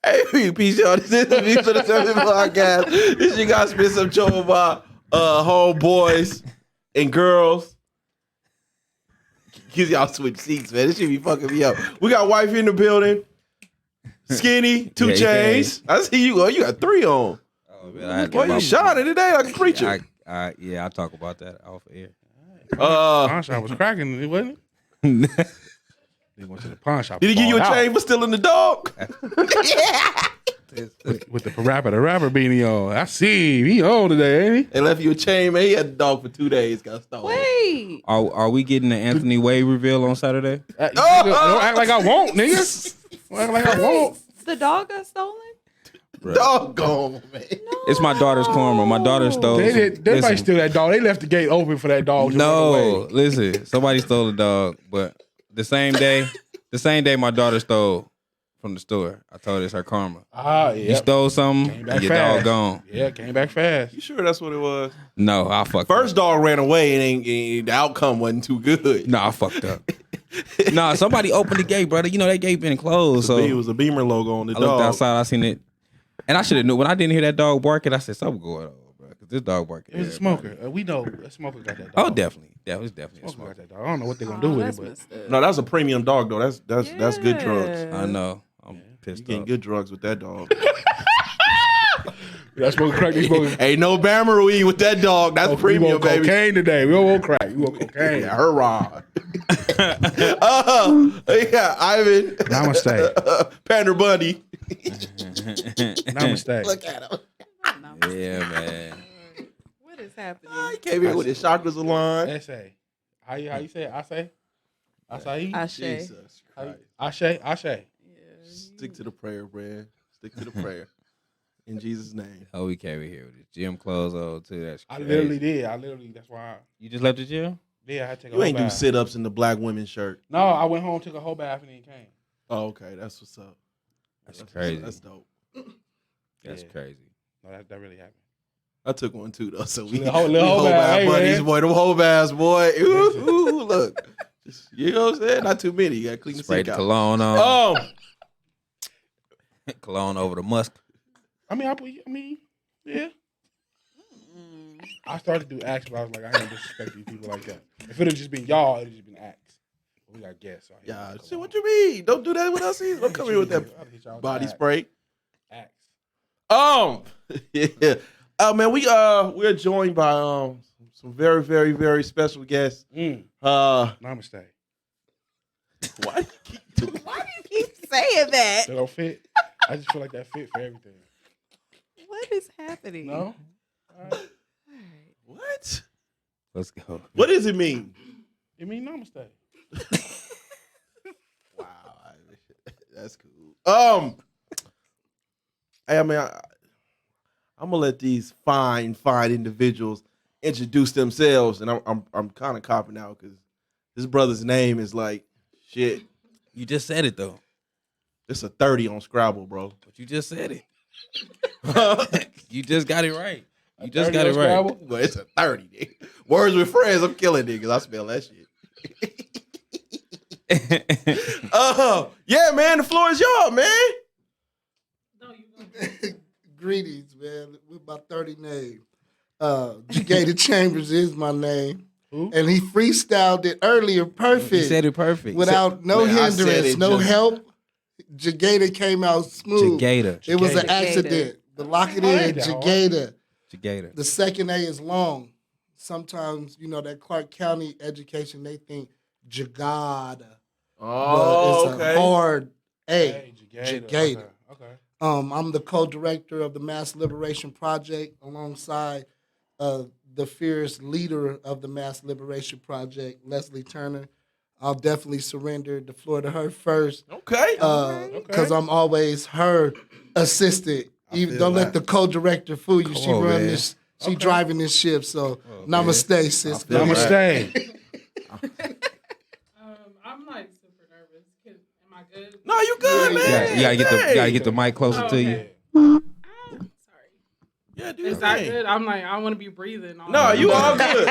Hey, peace, y'all. This is the Views of the Seven Podcast. This shit got spit some show about homeboys and girls. Cause y'all switch seats, man. This shit be fucking me up. We got wife in the building. Skinny, 2 chains. I see you. Oh, you got 3 on. Oh, man, Boy, you shining today like a preacher. I'll talk about that off air. Pawn shop was cracking, wasn't it? They went to the pawn shop. Did he give you a chain for stealing the dog? with the rapper beanie on. I see he on today, ain't he? They left you a chain, man. He had the dog for 2 days. Got stolen. Wait. Are we getting the Anthony Wade reveal on Saturday? Don't act like I won't, nigga. Don't act like I won't. The dog got stolen? Bro. Dog gone, man. No. It's my daughter's karma. My daughter stole. They might steal that dog. They left the gate open for that dog to run away. Listen, somebody stole the dog, but the same day my daughter stole from the store. I told her it's her karma. Yeah. You stole something, and your dog gone. Yeah, came back fast. You sure that's what it was? No, I fucked First up. dog ran away and the outcome wasn't too good. No, I fucked up. Nah, somebody opened the gate, brother. You know that gate been closed. So It was a Beamer logo on the I dog. looked outside, I seen it. And I should have knew. When I didn't hear that dog barking, I said, something going on, bro. Because this dog barking. It was a smoker. We know a smoker got that dog. Oh, definitely. That was definitely a Smoker got smoker. that dog. I don't know what they're going to do with it, but. No, that's a premium dog, though. That's good drugs. I know. I'm You pissed getting off. good drugs with that dog. That's smoking crack. They smoking. Ain't no Bammer weed with that dog. That's We premium, want baby. cocaine today. We don't want crack. We want cocaine. Yeah, hurrah. Yeah, Ivan. Namaste. Panther Bundy. Namaste. Look at him. Yeah, man. What is happening? He came in with his chakras aligned. Essay. How you say it? I say? Acai? Ashe. Jesus Christ. Ashe. Stick to the prayer, man. Stick to the prayer. In Jesus' name. Oh, we came in here with his gym clothes on, too. That's I crazy. literally did. That's why. You just left the gym? I had to take a You whole ain't do bath. sit-ups in the black women's shirt. No, I went home, took a whole bath, and then came. Oh, okay. That's what's up. That's crazy. That's dope. That's crazy. No, that really happened. I took one too, though. So we Little whole whole bath, bath hey, buddies, man. boy. Them whole baths, boy. Ooh, look. Just, you know what I'm saying? Not too many. You got to clean the Spray sink the out. cologne on. Oh. Cologne over the musk. Yeah. I started to do acts, but I was like, I ain't disrespect these people like that. If it had just been y'all, it would just been acts. But we got guests. So Yeah. Shit, what you mean? Don't do that with us either. Don't come here with that body spray. Acts. Yeah. Man, we're joined by some very, very, very special guests. Namaste. Why do you Keep saying that. That don't fit. I just feel like that fit for everything. What is happening? No? All right. What? Let's go. What does it mean? It mean namaste. Wow, that's cool. Hey, I mean, I'm gonna let these fine individuals introduce themselves, and I'm kind of copping out because this brother's name is like shit. You just said it, though. It's a 30 on Scrabble, bro. But you just said it. You just got it right. You just got it right. Scrabble? But it's a 30, nigga. Words with friends, I'm killing niggas. I spell that shit. Yeah, man, the floor is yours, man. Greetings, man. With my 30 name. Jagada Chambers is my name. Who? And he freestyled it earlier perfect. You said it perfect. Without no Man, I said hindrance, it no just- help. Jagada came out smooth. Jagada. It was an Jagada. accident. But lock it I in, ain't that hard. Jagada. Jagada. The second A is long. Sometimes, that Clark County education, they think Jagada. Oh, But it's okay. a hard A. Hey, Jagada. Okay. I'm the co-director of the Mass Liberation Project alongside the fierce leader of the Mass Liberation Project, Leslie Turner. I'll definitely surrender the floor to her first Okay. because I'm always her assistant. Even, don't let the co-director fool you. She on, run man. this. She driving this ship. So namaste, sis. feel Go ahead. Namaste. I'm like super nervous. Am I good? No, you good, man. You gotta Hey. get the mic closer to you. Sorry. Yeah, ahead, do Is your that thing. good? I'm like, I want to be breathing. No, you all good.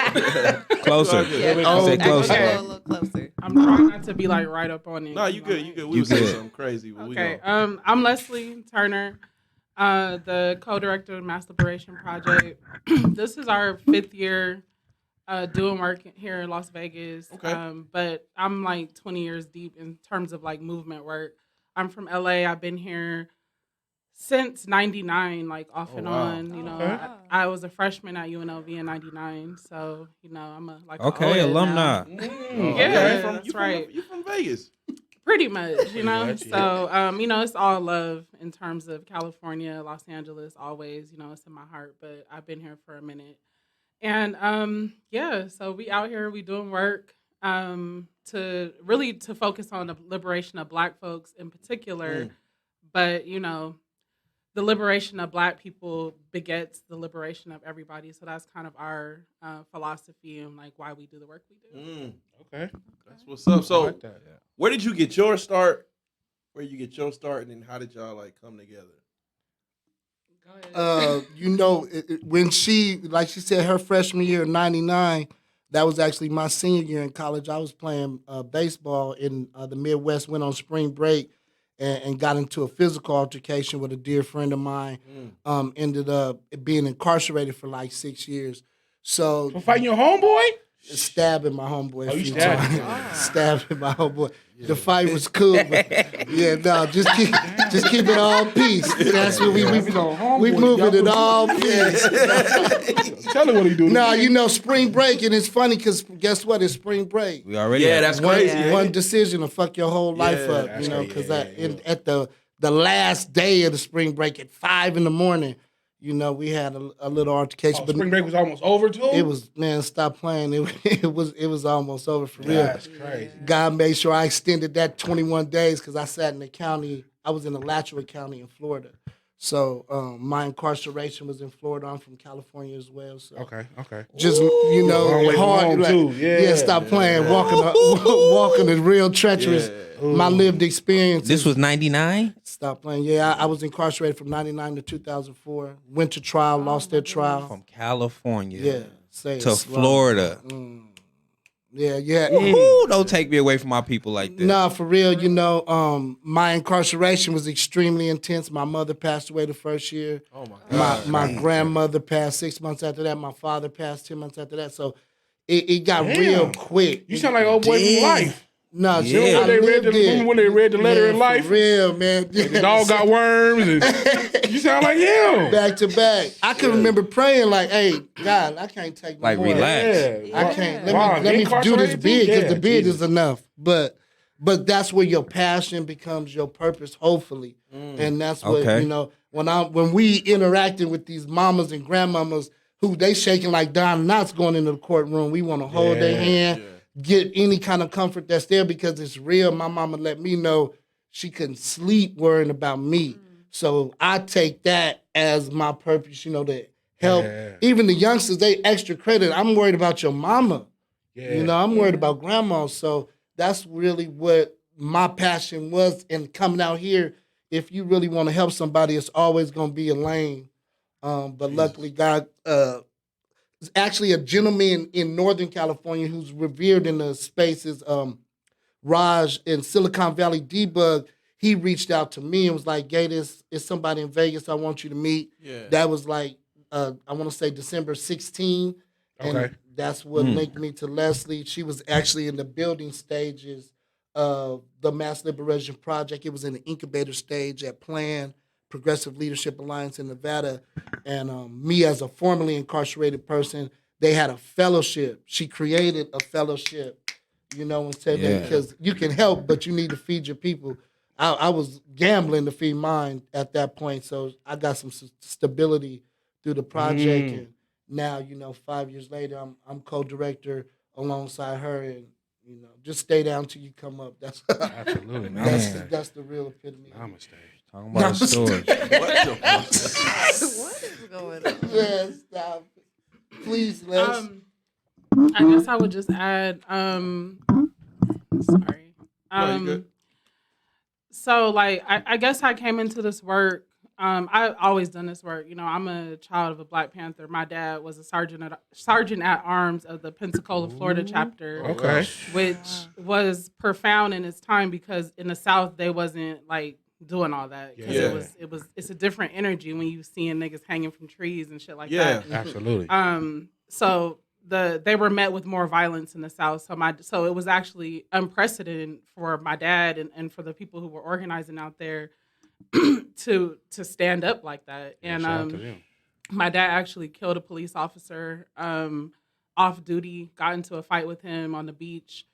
Closer. Yeah, I said closer. Okay. A little closer. I'm trying not to be like right up on it. No, you good. You good. We You would say good. something crazy, but we Okay. don't. I'm Leslie Turner, the co-director of the Mass Liberation Project. This is our 5th year doing work here in Las Vegas. Okay. But I'm like 20 years deep in terms of like movement work. I'm from LA. I've been here since 99, like off Oh, and wow. on. You know, Okay. I was a freshman at UNLV in 99. So, you know, I'm a like Okay, a old alumni. now. Oh, Yeah, okay. that's right. You from Vegas? Pretty much, you know. much, yeah. So, you know, it's all love in terms of California, Los Angeles, always, you know, it's in my heart, but I've been here for a minute. And yeah, so we out here, we doing work to focus on the liberation of Black folks in particular, but you know, the liberation of Black people begets the liberation of everybody. So that's kind of our philosophy and like why we do the work we do. Okay. That's what's up. I So, like that. where did you get your start? Where you get your start, and then how did y'all like come together? Go ahead. You know, when she, like she said, her freshman year in '99, that was actually my senior year in college. I was playing baseball in the Midwest, went on spring break, and got into a physical altercation with a dear friend of mine. Ended up being incarcerated for like 6 years. So For fighting your homeboy? stabbing my homeboy Oh, a you few stabbed times. him. Stabbing my homeboy. The fight was cool, but yeah, no, just keep it all peace. That's what we moving it all peace. Tell him what he do. No, you know, spring break, and it's funny because guess what? It's spring break. We already Yeah, had that's One, crazy. ain't one it? decision to fuck your whole life Yeah, up, that's you know, right, because yeah. at the last day of the spring break at 5 a.m, you know, we had a little altercation. Oh, but spring break was almost over too? it was, man, stop playing. It was almost over for real. That's crazy. God made sure I extended that 21 days because I sat in the county. I was in Alachua County in Florida. So my incarceration was in Florida. I'm from California as well. So Okay. just, you know, Long way from hard. home, like, too. Yeah. stop playing. Walking is real treacherous. Yeah. My lived experience. This was 99? Stop playing. Yeah, I was incarcerated from 99 to 2004. Went to trial, lost that trial. From California Yeah. Say it to slow. Florida. Yeah. Ooh, don't take me away from my people like that. No, for real, you know, my incarceration was extremely intense. My mother passed away the first year. Oh my God. My grandmother passed 6 months after that. My father passed 10 months after that. So it got real quick. You sound like old boy from Life. No, Yeah. I Remember when they read the letter in Life? For real, man. The dog got worms. And you sound like him. back to back. I can remember praying like, "Hey, God, I can't take no Like, more. relax. I can't. Wow, Let me do this incarcerated big too? because the Yeah, big Jesus. is enough." But that's where your passion becomes your purpose, hopefully, and that's what Okay. you know. When we interacting with these mamas and grandmamas who they shaking like Don Knotts going into the courtroom, we want to hold their hand, get any kind of comfort that's there because it's real. My mama let me know she couldn't sleep worrying about me. So I take that as my purpose, you know, to help. Yeah. Even the youngsters, they extra credit. I'm worried about your mama. Yeah. You know, I'm worried about grandma. So that's really what my passion was. And coming out here, if you really want to help somebody, it's always going to be a lane. But luckily, God, there's actually a gentleman in Northern California who's revered in the spaces, Raj in Silicon Valley Debug. He reached out to me and was like, "Gay, this is somebody in Vegas I want you to meet." Yeah. That was like, I want to say December 16. And Okay. that's what linked me to Leslie. She was actually in the building stages of the Mass Liberation Project. It was in the incubator stage at Plan, Progressive Leadership Alliance in Nevada. And me as a formerly incarcerated person, they had a fellowship. She created a fellowship, you know, and said, Yeah. because you can help, but you need to feed your people. I was gambling to feed mine at that point. So I got some stability through the project. And now, you know, 5 years later, I'm co-director alongside her. And, you know, just stay down till you come up. That's Absolutely. that's the real epitome. Namaste. Talking about a story. What the fuck? What is going on? Yeah, stop. Please, Les. I guess I would just add, sorry. No, you good. So like, I guess I came into this work, I've always done this work. You know, I'm a child of a Black Panther. My dad was a sergeant at arms of the Pensacola, Florida chapter, Okay. which was profound in its time because in the South they wasn't like doing all that because Yeah. it's a different energy when you seeing niggas hanging from trees and shit like Yeah. that. Absolutely. So they were met with more violence in the South. So it was actually unprecedented for my dad and for the people who were organizing out there to stand up like that. And Shout out to them. my dad actually killed a police officer off duty, got into a fight with him on the beach.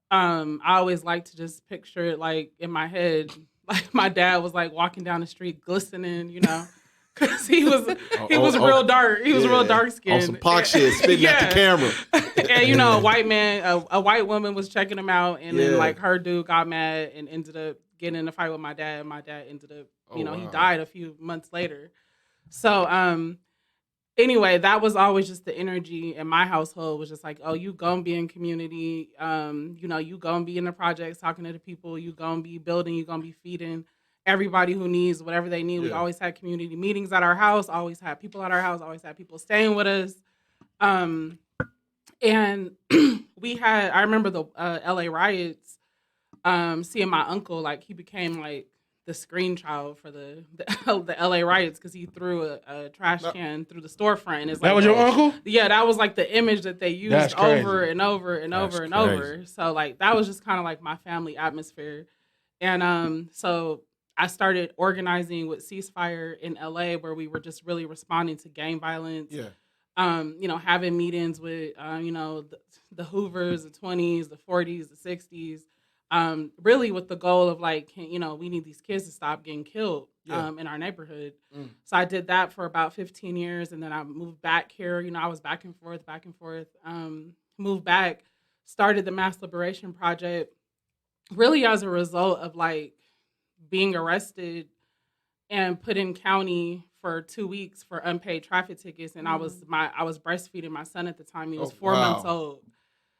I always like to just picture it like in my head, like my dad was like walking down the street glistening, you know, because he was real dark. He was real dark skinned. On some pock shit, spitting at the camera. And you know, a white man, a white woman was checking him out, and then Yeah. like her dude got mad and ended up getting in a fight with my dad. And my dad ended up, he wow. died a few months later. So, anyway, that was always just the energy in my household was just like, oh, you gonna be in community, you know, you gonna be in the projects talking to the people, you gonna be building, you gonna be feeding everybody who needs whatever they need. We Yeah. always had community meetings at our house, always had people at our house, always had people staying with us. And I remember the LA riots, seeing my uncle, like he became like the screen child for the LA riots because he threw a trash can through the storefront. And it's like, That was your uncle? yeah, that was like the image that they used That's crazy. over and over and That's over and crazy. over. So like that was just kind of like my family atmosphere. And so I started organizing with Ceasefire in LA where we were just really responding to gang violence. Yeah. You know, having meetings with you know, the Hoovers, the 20s, the 40s, the 60s. Really with the goal of like, you know, we need these kids to stop getting killed in our neighborhood. So I did that for about 15 years and then I moved back here. You know, I was back and forth, moved back, started the Mass Liberation Project really as a result of like being arrested and put in county for 2 weeks for unpaid traffic tickets. And I was breastfeeding my son at the time. He was 4 months old.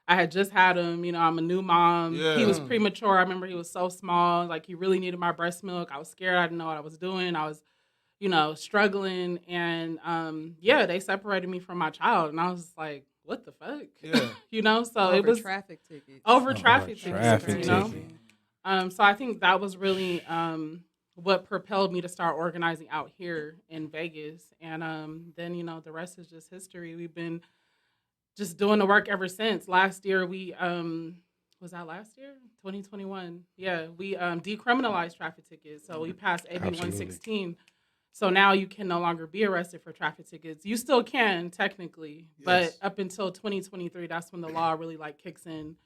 I had just had him, you know, I'm a new mom. Yeah. He was premature. I remember he was so small, like he really needed my breast milk. I was scared. I didn't know what I was doing. I was, you know, struggling. And they separated me from my child. And I was like, what the fuck? Yeah. You know, so Over it was traffic tickets. over traffic tickets, traffic you know? tickets. So I think that was really what propelled me to start organizing out here in Vegas. And then, you know, the rest is just history. We've been just doing the work ever since. Last year, we, was that last year? 2021. Yeah, we decriminalized traffic tickets. So we passed AB 116. So now you can no longer be arrested for traffic tickets. You still can, technically. But up until 2023, that's when the law really like kicks in.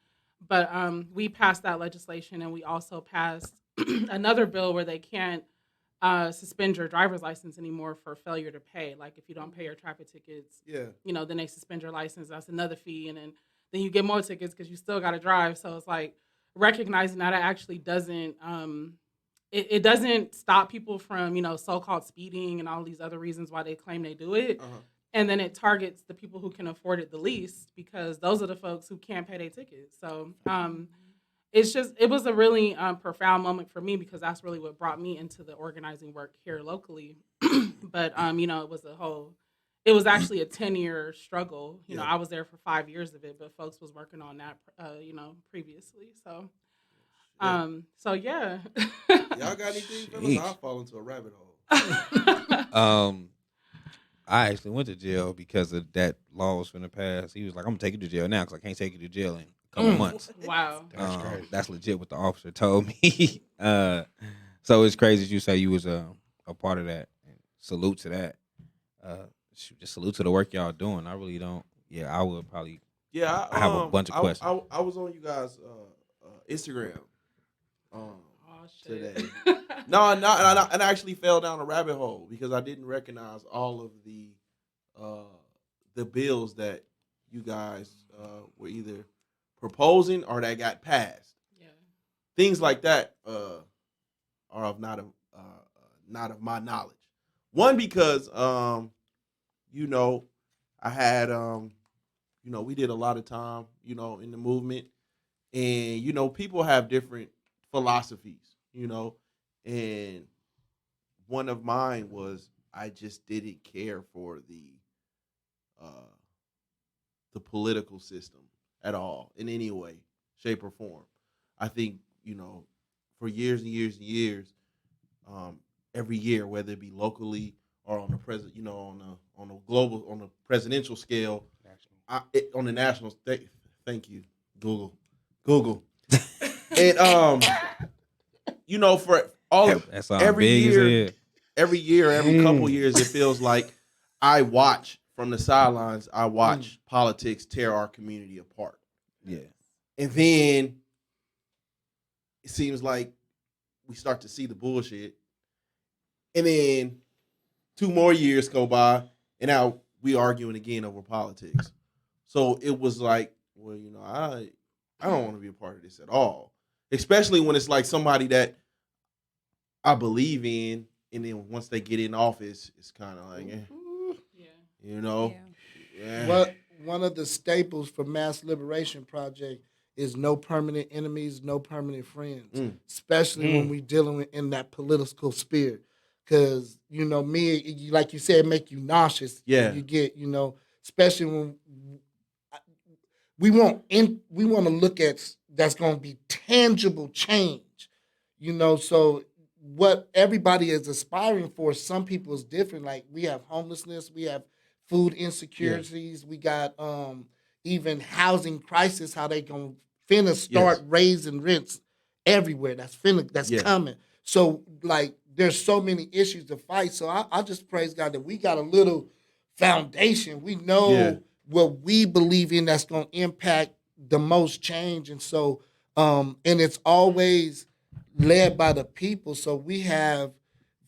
But we passed that legislation, and we also passed another bill where they can't suspend your driver's license anymore for failure to pay. Like if you don't pay your traffic tickets, you know, then they suspend your license. That's another fee, and then you get more tickets because you still got to drive. So it's like recognizing that it actually doesn't it doesn't stop people from, you know, so-called speeding and all these other reasons why they claim they do it. And then it targets the people who can afford it the least because those are the folks who can't pay their tickets. So it was a really profound moment for me because that's really what brought me into the organizing work here locally. But, you know, it was actually a 10-year struggle. You know, I was there for 5 years of it, but folks was working on that, you know, previously. So, yeah. Y'all got anything for us? I'll fall into a rabbit hole. I actually went to jail because of that law was finna pass. He was like, I'm gonna take you to jail now because I can't take you to jail in a couple months. Wow. That's crazy. That's legit what the officer told me. So it's crazy that you say you was a part of that. Salute to that. Just salute to the work y'all doing. I really don't. Yeah, I would probably. Yeah, I have a bunch of questions. I was on you guys' Instagram today. No, and I actually fell down a rabbit hole because I didn't recognize all of the bills that you guys were either proposing or that got passed. Yeah. Things like that are of not of my knowledge. One because you know, I had you know, we did a lot of time, you know, in the movement, and you know, people have different philosophies, you know, and one of mine was I just didn't care for the political system at all in any way, shape, or form. I think for years and years and years, every year, whether it be locally or on the president, on a global, on a presidential scale, on the national state. Thank you, Google, and for all of That's all every big year, as every couple years, it feels like I watch from the sidelines. I watch politics tear our community apart. Yeah. And then it seems like we start to see the bullshit. And then 2 more years go by, and now we arguing again over politics. So it was like, well, I don't want to be a part of this at all. Especially when it's like somebody that I believe in, and then once they get in office, it's kind of like, What one of the staples for Mass Liberation Project is no permanent enemies, no permanent friends, especially when we dealing in that political sphere. Because me, like you said, make you nauseous. Yeah. You get, especially when we want to look at that's going to be tangible change. So what everybody is aspiring for, some people is different. Like we have homelessness, we have food insecurities, we got even housing crisis. How they gonna finna start raising rents everywhere? That's coming. So like, there's so many issues to fight. So I just praise God that we got a little foundation. We know what we believe in that's gonna impact the most change, and so and it's always led by the people. So we have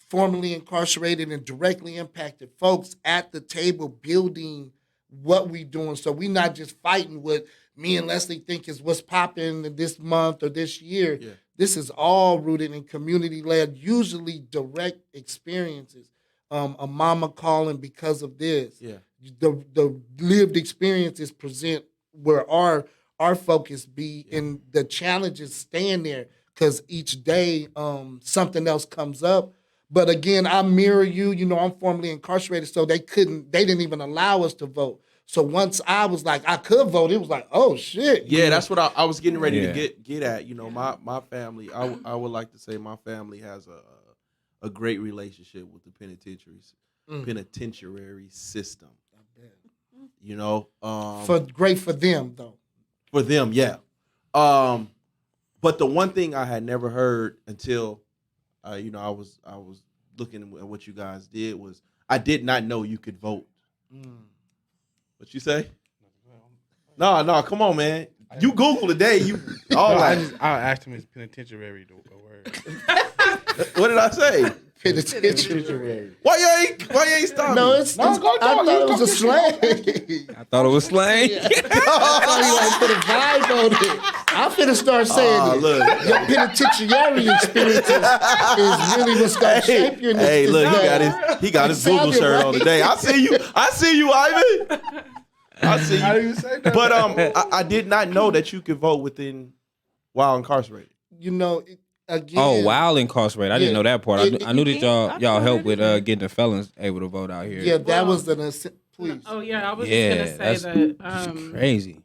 formerly incarcerated and directly impacted folks at the table building what we doing. So we're not just fighting what me and Leslie think is what's popping this month or this year. Yeah. This is all rooted in community-led, usually direct experiences. A mama calling because of this. Yeah. The lived experiences present where our focus be, and the challenges stand there because each day something else comes up. But again, I mirror you. I'm formerly incarcerated, so they didn't even allow us to vote. So once I was like, I could vote, it was like, oh shit. Yeah, that's what I was getting ready to get at. My family, I would like to say my family has a great relationship with the penitentiary system. Great for them though. For them, yeah. But the one thing I had never heard until I was looking at what you guys did was I did not know you could vote. What you say? No, come on, man. You Google today. I asked him his penitentiary word. What did I say? Penitentiary. Why you ain't stopping? No, I thought it was a slang. I thought it was slang. I thought you like put a vibe on it. I'm finna start saying it. Look. Your penitentiary experience is really what's gonna shape your next. Hey, look, he got his Google shirt on today. I see you, Ivan. I see you. How do you say that? But I did not know that you could vote while incarcerated. Again. Oh, while incarcerated, I didn't know that part. I knew that y'all helped with getting the felons able to vote out here. Yeah, that was please. Oh yeah, I was just gonna say that. Crazy.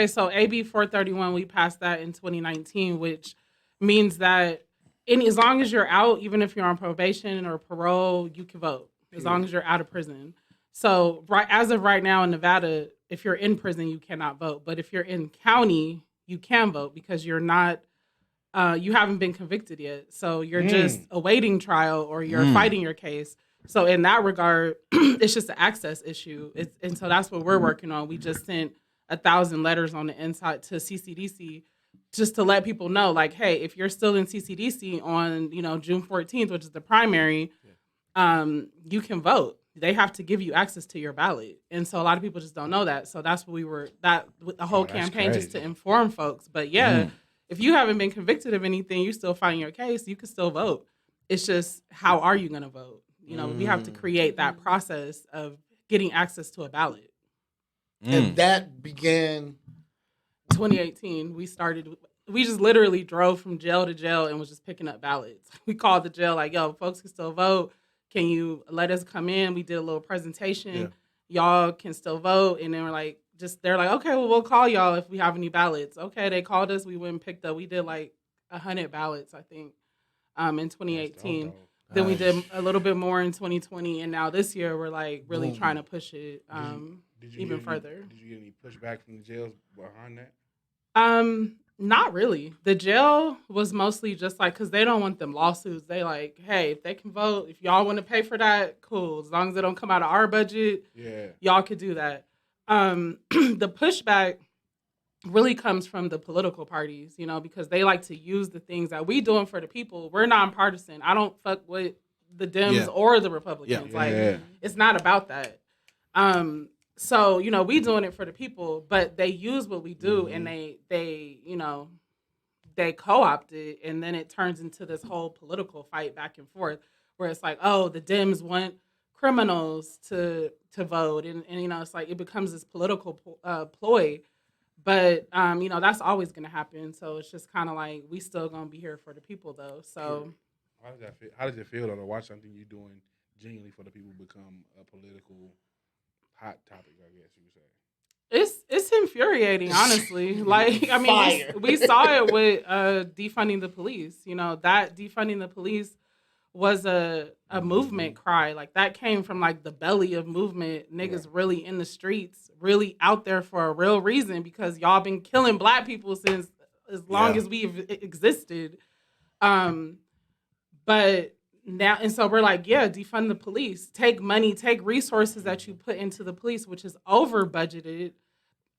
So AB 431, we passed that in 2019, which means that as long as you're out, even if you're on probation or parole, you can vote as long as you're out of prison. So as of right now in Nevada, if you're in prison, you cannot vote. But if you're in county, you can vote because you're not. You haven't been convicted yet, so you're just awaiting trial or you're fighting your case. So in that regard, it's just an access issue. And so that's what we're working on. We just sent 1,000 letters on the inside to CCDC just to let people know, like, hey, if you're still in CCDC on June 14th, which is the primary, you can vote. They have to give you access to your ballot. And so a lot of people just don't know that. So that's what with the whole campaign, just to inform folks. But if you haven't been convicted of anything, you're still fighting your case, you can still vote. It's just, how are you going to vote? We have to create that process of getting access to a ballot. And that began 2018. We started we just literally drove from jail to jail and was just picking up ballots. We called the jail like, yo, folks can still vote. Can you let us come in? We did a little presentation. Yeah. Y'all can still vote. And then we're like, they're like, okay, well, we'll call y'all if we have any ballots. Okay, they called us. We went and picked up. We did like 100 ballots, I think, in 2018. Then we did a little bit more in 2020. And now this year, we're like really trying to push it even further. Did you get any pushback from the jails behind that? Not really. The jail was mostly just like, because they don't want them lawsuits. They like, hey, if they can vote, if y'all want to pay for that, cool. As long as it don't come out of our budget, y'all could do that. The pushback really comes from the political parties, you know, because they like to use the things that we doing for the people. We're nonpartisan. I don't fuck with the Dems or the Republicans. It's not about that. So, you know, we doing it for the people, but they use what we do and they, you know, they co-opt it, and then it turns into this whole political fight back and forth where it's like, oh, the Dems want criminals to vote. And you know, it's like it becomes this political ploy. But, you know, that's always going to happen. So it's just kind of like we still going to be here for the people, though. So how does that feel? How does it feel though, to watch something you're doing genuinely for the people become a political hot topic, I guess you would say? It's infuriating, honestly. Like, I mean, we saw it with defunding the police. You know, that defunding the police was a movement cry. Like, that came from, like, the belly of movement. Niggas really in the streets, really out there for a real reason, because y'all been killing Black people since as long as we've existed. But now, and so we're like, yeah, defund the police. Take money, take resources that you put into the police, which is over budgeted.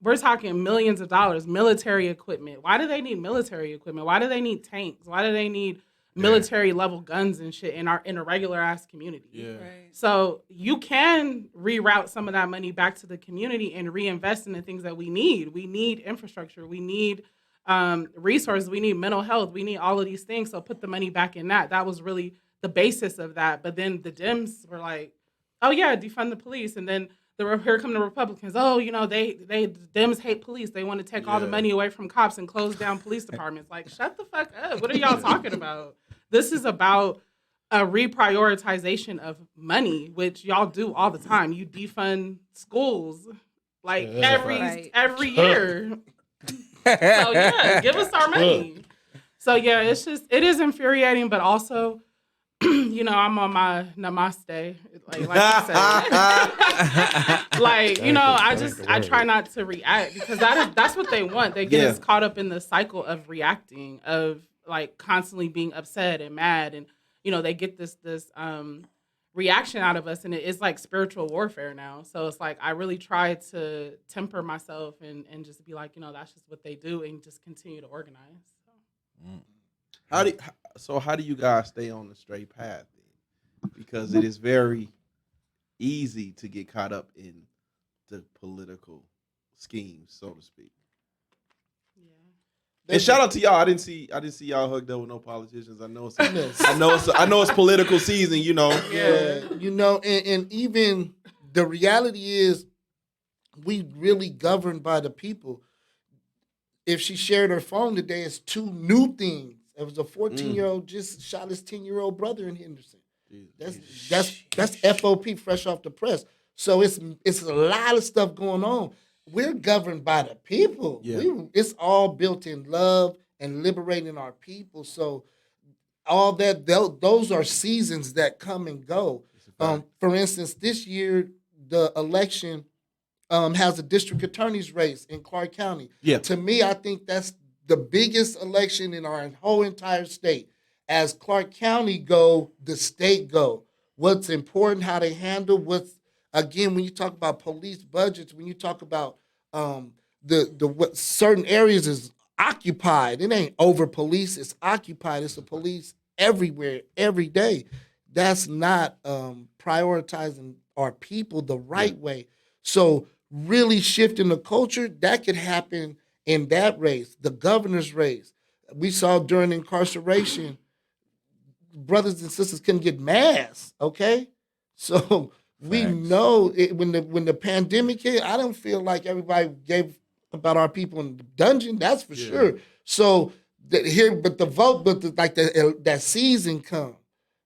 We're talking millions of dollars, military equipment. Why do they need military equipment? Why do they need tanks? Why do they need military level guns and shit in a regular ass community? Yeah. Right. So you can reroute some of that money back to the community and reinvest in the things that we need. We need infrastructure. We need resources. We need mental health. We need all of these things. So put the money back in that. That was really the basis of that. But then the Dems were like, oh yeah, defund the police. And then here come the Republicans. Oh, you know, Dems hate police. They want to take all the money away from cops and close down police departments. Like, shut the fuck up. What are y'all talking about? This is about a reprioritization of money, which y'all do all the time. You defund schools like every year. So yeah, give us our money. So yeah, it is infuriating, but also, you know, I'm on my namaste, like you said. Like, you know, I try not to react, because that's what they want. They get us caught up in the cycle of reacting, of like constantly being upset and mad, and you know, they get this reaction out of us, and it's like spiritual warfare now. So it's like I really try to temper myself and just be like, you know, that's just what they do, and just continue to organize. So. How do you guys stay on the straight path? Because it is very easy to get caught up in the political schemes, so to speak. Yeah. And shout out to y'all. I didn't see y'all hugged up with no politicians. I know it's political season, you know. Yeah, you know, and even the reality is we really governed by the people. If she shared her phone today, it's two new things. It was a 14-year-old just shot his 10-year-old brother in Henderson. That's FOP, fresh off the press. So it's a lot of stuff going on. We're governed by the people. Yeah. It's all built in love and liberating our people. So all that, those are seasons that come and go. For instance, this year, the election has a district attorney's race in Clark County. Yeah. To me, I think that's the biggest election in our whole entire state. As Clark County go, the state go. What's important, how they handle, when you talk about police budgets, when you talk about what certain areas is occupied, it ain't over police, it's occupied. It's a police everywhere, every day. That's not prioritizing our people the right way. So really shifting the culture, that could happen in that race, the governor's race. We saw during incarceration, brothers and sisters couldn't get masks, okay? So we know when the pandemic hit, I don't feel like everybody gave about our people in the dungeon, that's for sure. So but that season come.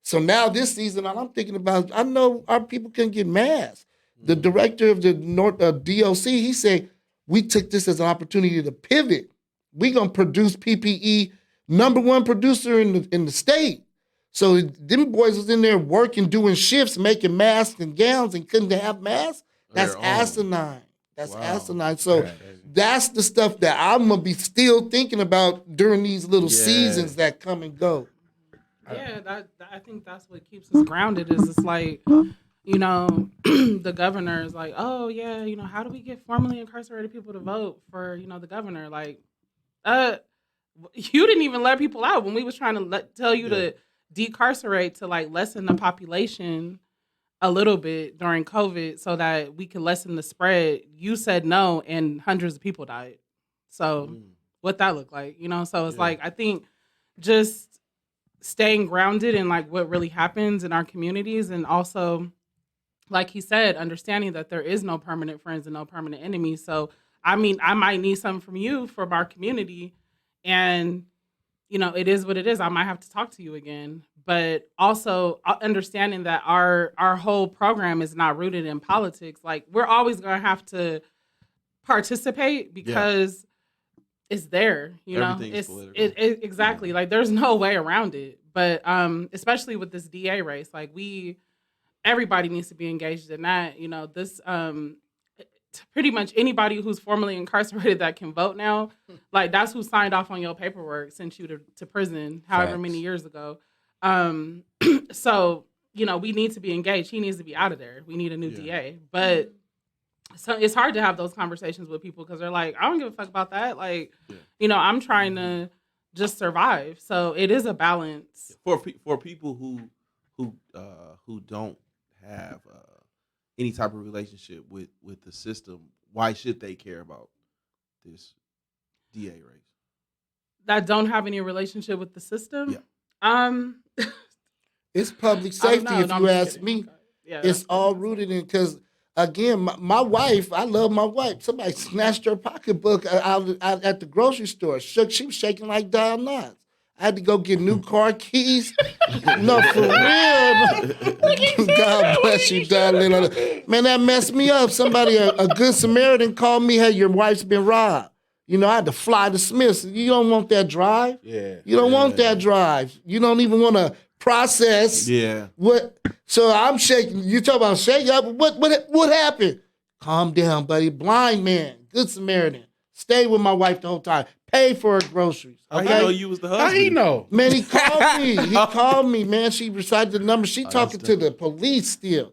So now this season, I'm thinking about. I know our people couldn't get masks. The director of the DOC, he said, we took this as an opportunity to pivot. We gonna produce PPE, number one producer in the state. So them boys was in there working, doing shifts, making masks and gowns, and couldn't have masks. That's asinine. That's asinine. So that's the stuff that I'm gonna be still thinking about during these little seasons that come and go. Yeah, I think that's what keeps us grounded. Is it's like, you know, the governor is like, oh yeah, you know, how do we get formerly incarcerated people to vote for, you know, the governor? Like, you didn't even let people out when we was trying to tell you to decarcerate to like lessen the population a little bit during COVID so that we could lessen the spread. You said no, and hundreds of people died. So what that look like, you know? So it's like, I think just staying grounded in like what really happens in our communities, and also, like he said, understanding that there is no permanent friends and no permanent enemies. So, I mean, I might need something from you from our community, and, you know, it is what it is. I might have to talk to you again. But also understanding that our whole program is not rooted in politics. Like, we're always going to have to participate because it's there, you know? It's exactly. Like, there's no way around it. But especially with this DA race, like, everybody needs to be engaged in that. You know, this pretty much anybody who's formerly incarcerated that can vote now, like, that's who signed off on your paperwork, sent you to prison however many years ago. So, you know, we need to be engaged. He needs to be out of there. We need a new DA. But so it's hard to have those conversations with people because they're like, I don't give a fuck about that. Like, you know, I'm trying to just survive. So it is a balance for people who don't have any type of relationship with the system. Why should they care about this DA race? That don't have any relationship with the system. It's public safety. If you ask me, it's all rooted in, because again, my wife, I love my wife. Somebody snatched her pocketbook out at the grocery store. She was shaking like Dial Knots. I had to go get new car keys. No, for real. God bless you, darling. Man, that messed me up. Somebody, a good Samaritan called me, hey, your wife's been robbed. You know, I had to fly to Smith's. You don't want that drive. You don't want that drive. You don't even want to process. What? So I'm shaking. You talk about shaking up. What happened? Calm down, buddy. Blind man, good Samaritan. Stay with my wife the whole time. Pay for her groceries. Okay? How he know you was the husband? How he know? Man, he called me. He called me, man. She recited the number. She talking to the police still.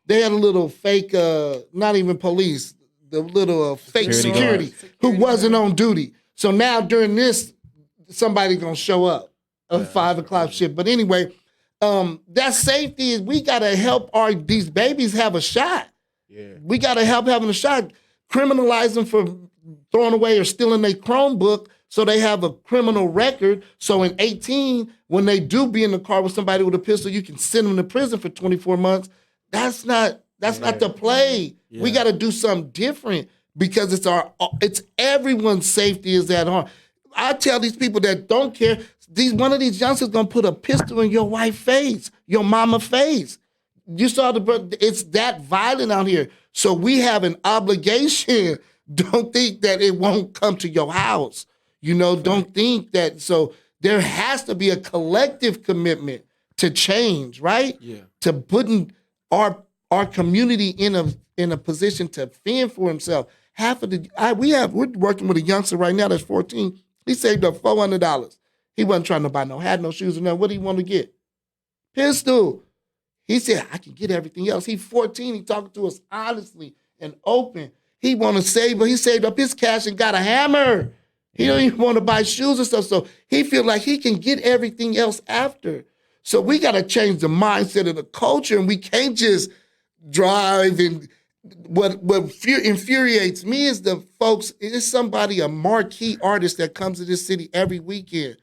They had a little fake, not even police, the little fake security who wasn't on duty. So now during this, somebody gonna show up at 5 o'clock shift. But anyway, that safety is, we gotta help these babies have a shot. We gotta help having a shot. Criminalize them for throwing away or stealing their Chromebook so they have a criminal record. So in 18, when they do be in the car with somebody with a pistol, you can send them to prison for 24 months. That's not the play. We got to do something different because it's everyone's safety is at harm. I tell these people that don't care, one of these youngsters gonna put a pistol in your wife's face, your mama face. You saw it's that violent out here. So we have an obligation. Don't think that it won't come to your house. You know, don't think that. So there has to be a collective commitment to change, right? To putting our community in a position to fend for himself. We're working with a youngster right now that's 14. He saved up $400. He wasn't trying to buy no hat, no shoes, or nothing. What do you want to get? Pistol. He said, I can get everything else. He's 14. He talking to us honestly and open. He want to save, but he saved up his cash and got a hammer. He don't even want to buy shoes and stuff. So he feel like he can get everything else after. So we got to change the mindset of the culture, and we can't just drive. And what infuriates me is the folks, it's a marquee artist that comes to this city every weekend,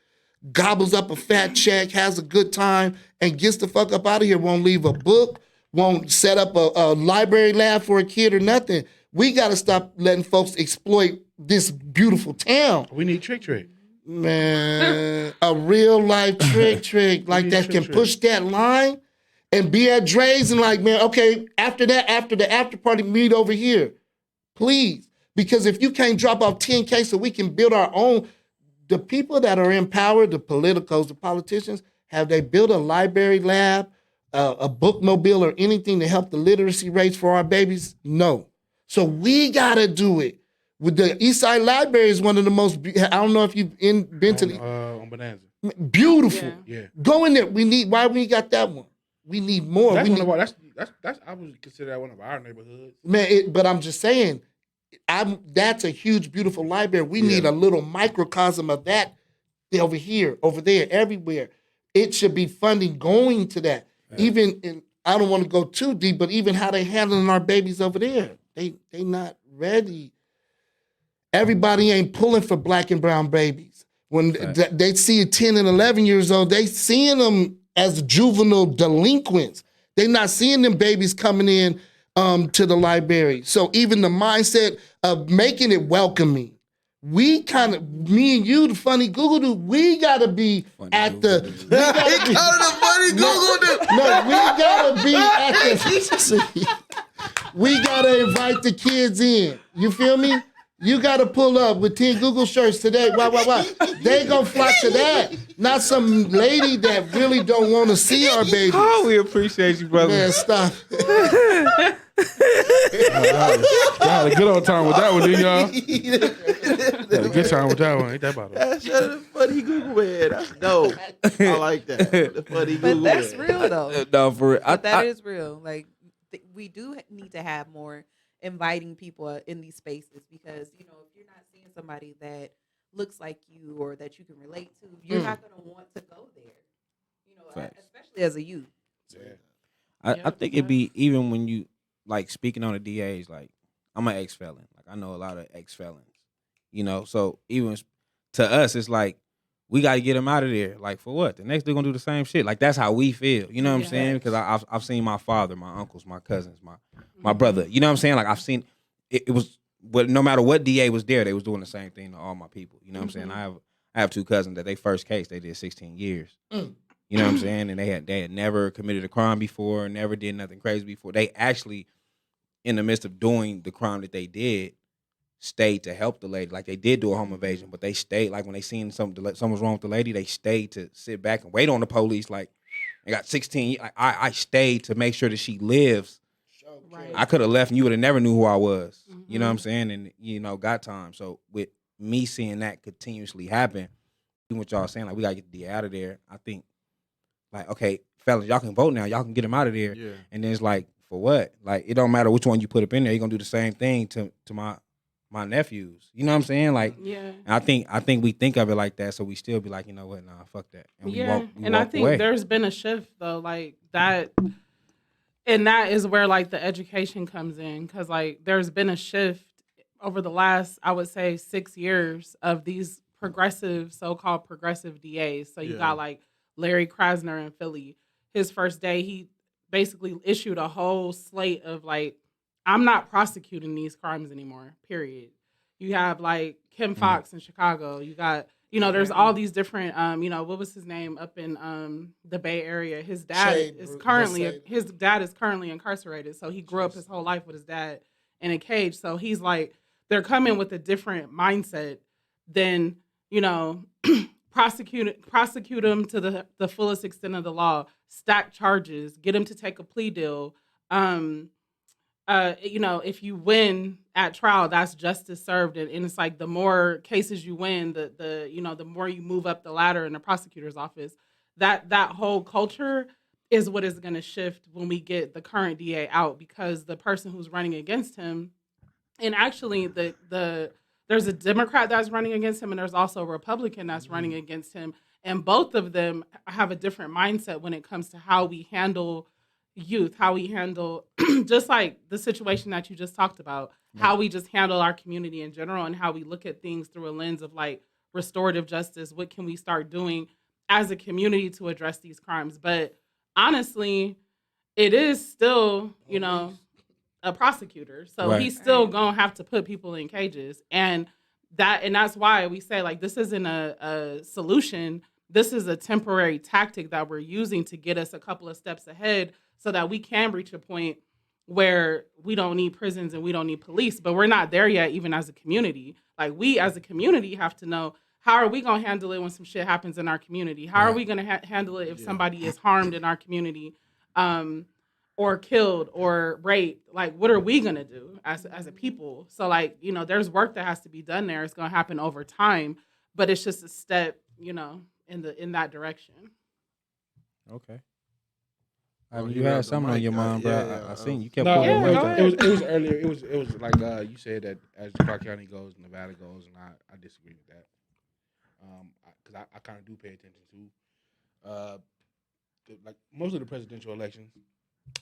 gobbles up a fat check, has a good time, and gets the fuck up out of here, won't leave a book, won't set up a library lab for a kid or nothing. We got to stop letting folks exploit this beautiful town. We need Trick. Man, a real life trick like that can push that line and be at Dre's and like, man, okay, after that, after the after party, meet over here. Please. Because if you can't drop off 10K so we can build our own, the people that are in power, the politicals, the politicians, have they built a library lab, a bookmobile or anything to help the literacy rates for our babies? No. So we got to do it. With the Eastside Library is one of the most, I don't know if you've been to the, on Bonanza. Beautiful. Yeah. Go in there. Why we got that one? We need more. That's one of our, that's I would consider that one of our neighborhoods. Man, but I'm just saying, that's a huge, beautiful library. We need a little microcosm of that over here, over there, everywhere. It should be funding going to that. Yeah. Even in, I don't want to go too deep, but even how they handling our babies over there, they not ready. Everybody ain't pulling for black and brown babies. When they see 10 and 11 years old, they seeing them as juvenile delinquents. They not seeing them babies coming in to the library. So even the mindset of making it welcoming, we kind of, me and you, the funny Google dude, we gotta be funny at Google the. We gotta be, the funny Google dude. No, we gotta be at the. We gotta invite the kids in. You feel me? You got to pull up with 10 Google shirts today. Why? They gonna flock to that. Not some lady that really don't want to see our baby. Oh, we appreciate you, brother. Man, stop. Y'all had a good old time with that one, didn't y'all? Had a good time with that one. Ain't that about it? That's a funny Google man. That's dope. I like that. The funny Google But that's man. real, though. No, for real. But that is real. Like, we do need to have more inviting people in these spaces because, you know, if you're not seeing somebody that looks like you or that you can relate to, you're not going to want to go there, you know, especially as a youth. Yeah. I think it'd be, even when you, like, speaking on the DAs, like, I'm an ex-felon. Like, I know a lot of ex-felons, you know, so even to us, it's like, we got to get them out of there. Like, for what? The next they're going to do the same shit. Like, that's how we feel. You know what I'm saying? Because I've seen my father, my uncles, my cousins, my brother. You know what I'm saying? Like, I've seen, it was, but no matter what DA was there, they was doing the same thing to all my people. You know what I'm saying? I have two cousins that they first case, they did 16 years. You know what I'm saying? And they had never committed a crime before, never did nothing crazy before. They actually, in the midst of doing the crime that they did, stayed to help the lady. Like, they did do a home invasion, but they stayed. Like, when they seen something was wrong with the lady, they stayed to sit back and wait on the police. Like, they got 16. I stayed to make sure that she lives. Right. I could have left and you would have never knew who I was. You know what I'm saying? And, you know, got time. So with me seeing that continuously happen, even what y'all saying, like, we got to get the D out of there. I think, like, okay, fellas, y'all can vote now. Y'all can get him out of there. Yeah. And then it's like, for what? Like, it don't matter which one you put up in there. You're going to do the same thing to my nephews. You know what I'm saying? Like, yeah. I think we think of it like that, so we still be like, you know what? Nah, fuck that. And we walk I think away. There's been a shift though, like that, and that is where like the education comes in, because like there's been a shift over the last, I would say, 6 years of these progressive, so-called progressive DAs. So you got like Larry Krasner in Philly. His first day, he basically issued a whole slate of like, I'm not prosecuting these crimes anymore, period. You have like Kim Fox in Chicago. You got, you know, there's all these different, you know, what was his name up in the Bay Area? His dad is currently incarcerated. So he grew up his whole life with his dad in a cage. So he's like, they're coming with a different mindset than, you know, prosecute him to the fullest extent of the law, stack charges, get him to take a plea deal. You know, if you win at trial, that's justice served, and it's like the more cases you win, the you know, the more you move up the ladder in the prosecutor's office. That whole culture is what is going to shift when we get the current DA out, because the person who's running against him, and actually there's a Democrat that's running against him, and there's also a Republican that's running against him, and both of them have a different mindset when it comes to how we handle youth, how we handle just like the situation that you just talked about, how we just handle our community in general, and how we look at things through a lens of like restorative justice. What can we start doing as a community to address these crimes? But honestly, it is still, you know, a prosecutor, so Right. he's still gonna have to put people in cages, and that's why we say like this isn't a solution. This is a temporary tactic that we're using to get us a couple of steps ahead, so that we can reach a point where we don't need prisons and we don't need police. But we're not there yet, even as a community. Like we as a community have to know, how are we gonna handle it when some shit happens in our community? How are we gonna handle it if somebody is harmed in our community? Or killed or raped, like what are we gonna do as a people? So like, you know, there's work that has to be done there. It's gonna happen over time, but it's just a step, you know, in that direction. Okay. Oh, You he had grabbed the something on mic. your mind, bro. Yeah, I seen you kept No, pulling Yeah, the mic go up. ahead. it was earlier. It was like you said that as Clark County goes, Nevada goes, and I disagree with that. Because I kind of do pay attention to like most of the presidential elections,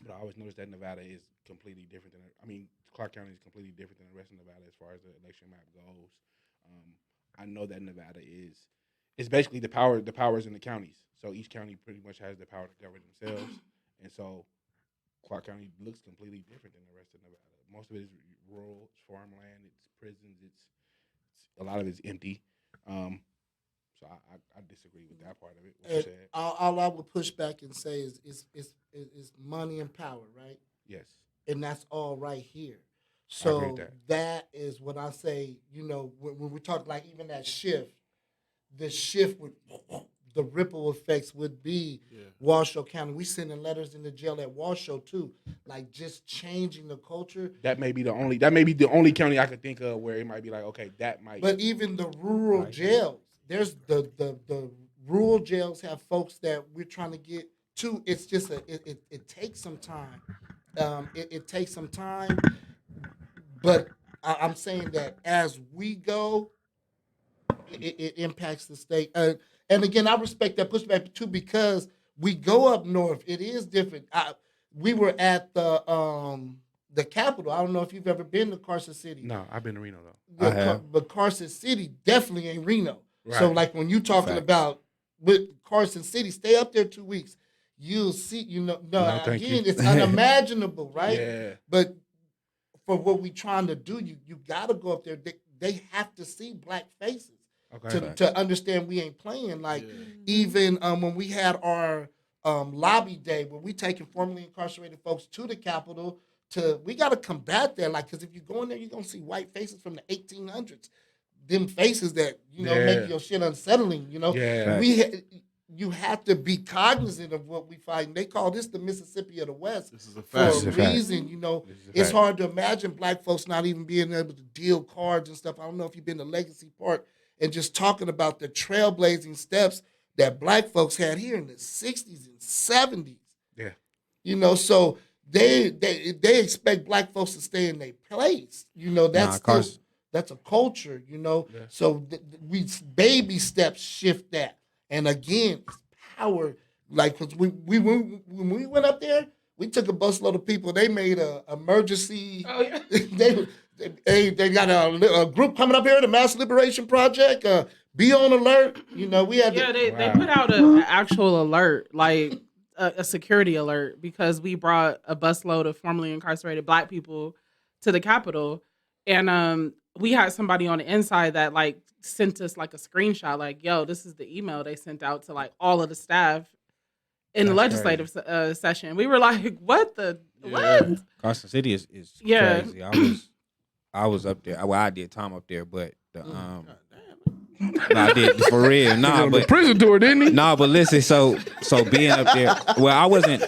but I always notice that Nevada is completely different than Clark County is completely different than the rest of Nevada as far as the election map goes. I know that Nevada is basically the powers in the counties. So each county pretty much has the power to govern themselves, and so Clark County looks completely different than the rest of Nevada. Most of it is rural, it's farmland, it's prisons, it's a lot of it's empty. So I disagree with that part of it. What you And said, all I would push back and say is money and power, right? yes, And that's all right here. I agree So with that. that is what I say. You know, when we talk like even that shift, the shift would the ripple effects would be Washoe County. We sending letters in the jail at Washoe too, like just changing the culture. That may be the only county I could think of where it might be like, okay, that might. But even the rural jails, there's the rural jails have folks that we're trying to get to. It's just it takes some time. It takes some time, but I'm saying that as we go, it impacts the state. And again, I respect that pushback too because we go up north. It is different. We were at the Capitol. I don't know if you've ever been to Carson City. No, I've been to Reno though. I have. But Carson City definitely ain't Reno. Right. So like when you talking Facts. about with Carson City, stay up there 2 weeks. You'll see. No, thank again, you. it's unimaginable, right? Yeah. But for what we trying to do, you got to go up there. They have to see black faces Okay. to understand we ain't playing. Like even when we had our lobby day where we taking formerly incarcerated folks to the Capitol, we got to combat that. Like, because if you go in there, you're gonna see white faces from the 1800s. Them faces that make your shit unsettling. Yeah. You have to be cognizant of what we fight. And they call this the Mississippi of the West This is a for fact. a reason. It's hard to imagine black folks not even being able to deal cards and stuff. I don't know if you've been to Legacy Park and just talking about the trailblazing steps that black folks had here in the 60s and 70s. Yeah. So they expect black folks to stay in their place. That's a culture, Yeah. So we baby steps shift that. And again, it's power. Like, cause when we went up there, we took a busload of people. They made a emergency. Oh yeah. they got a group coming up here, the Mass Liberation Project. Be on alert. We had They put out an actual alert, like a security alert, because we brought a busload of formerly incarcerated black people to the Capitol, and we had somebody on the inside that like sent us like a screenshot, like, "Yo, this is the email they sent out to like all of the staff in the legislative session." We were like, "What the what?" Carson City is Yeah. crazy. I was up there. Well, I did time up there, but the no, I did for real. Nah, but prison tour, didn't he? nah, but listen. So being up there, well, I wasn't.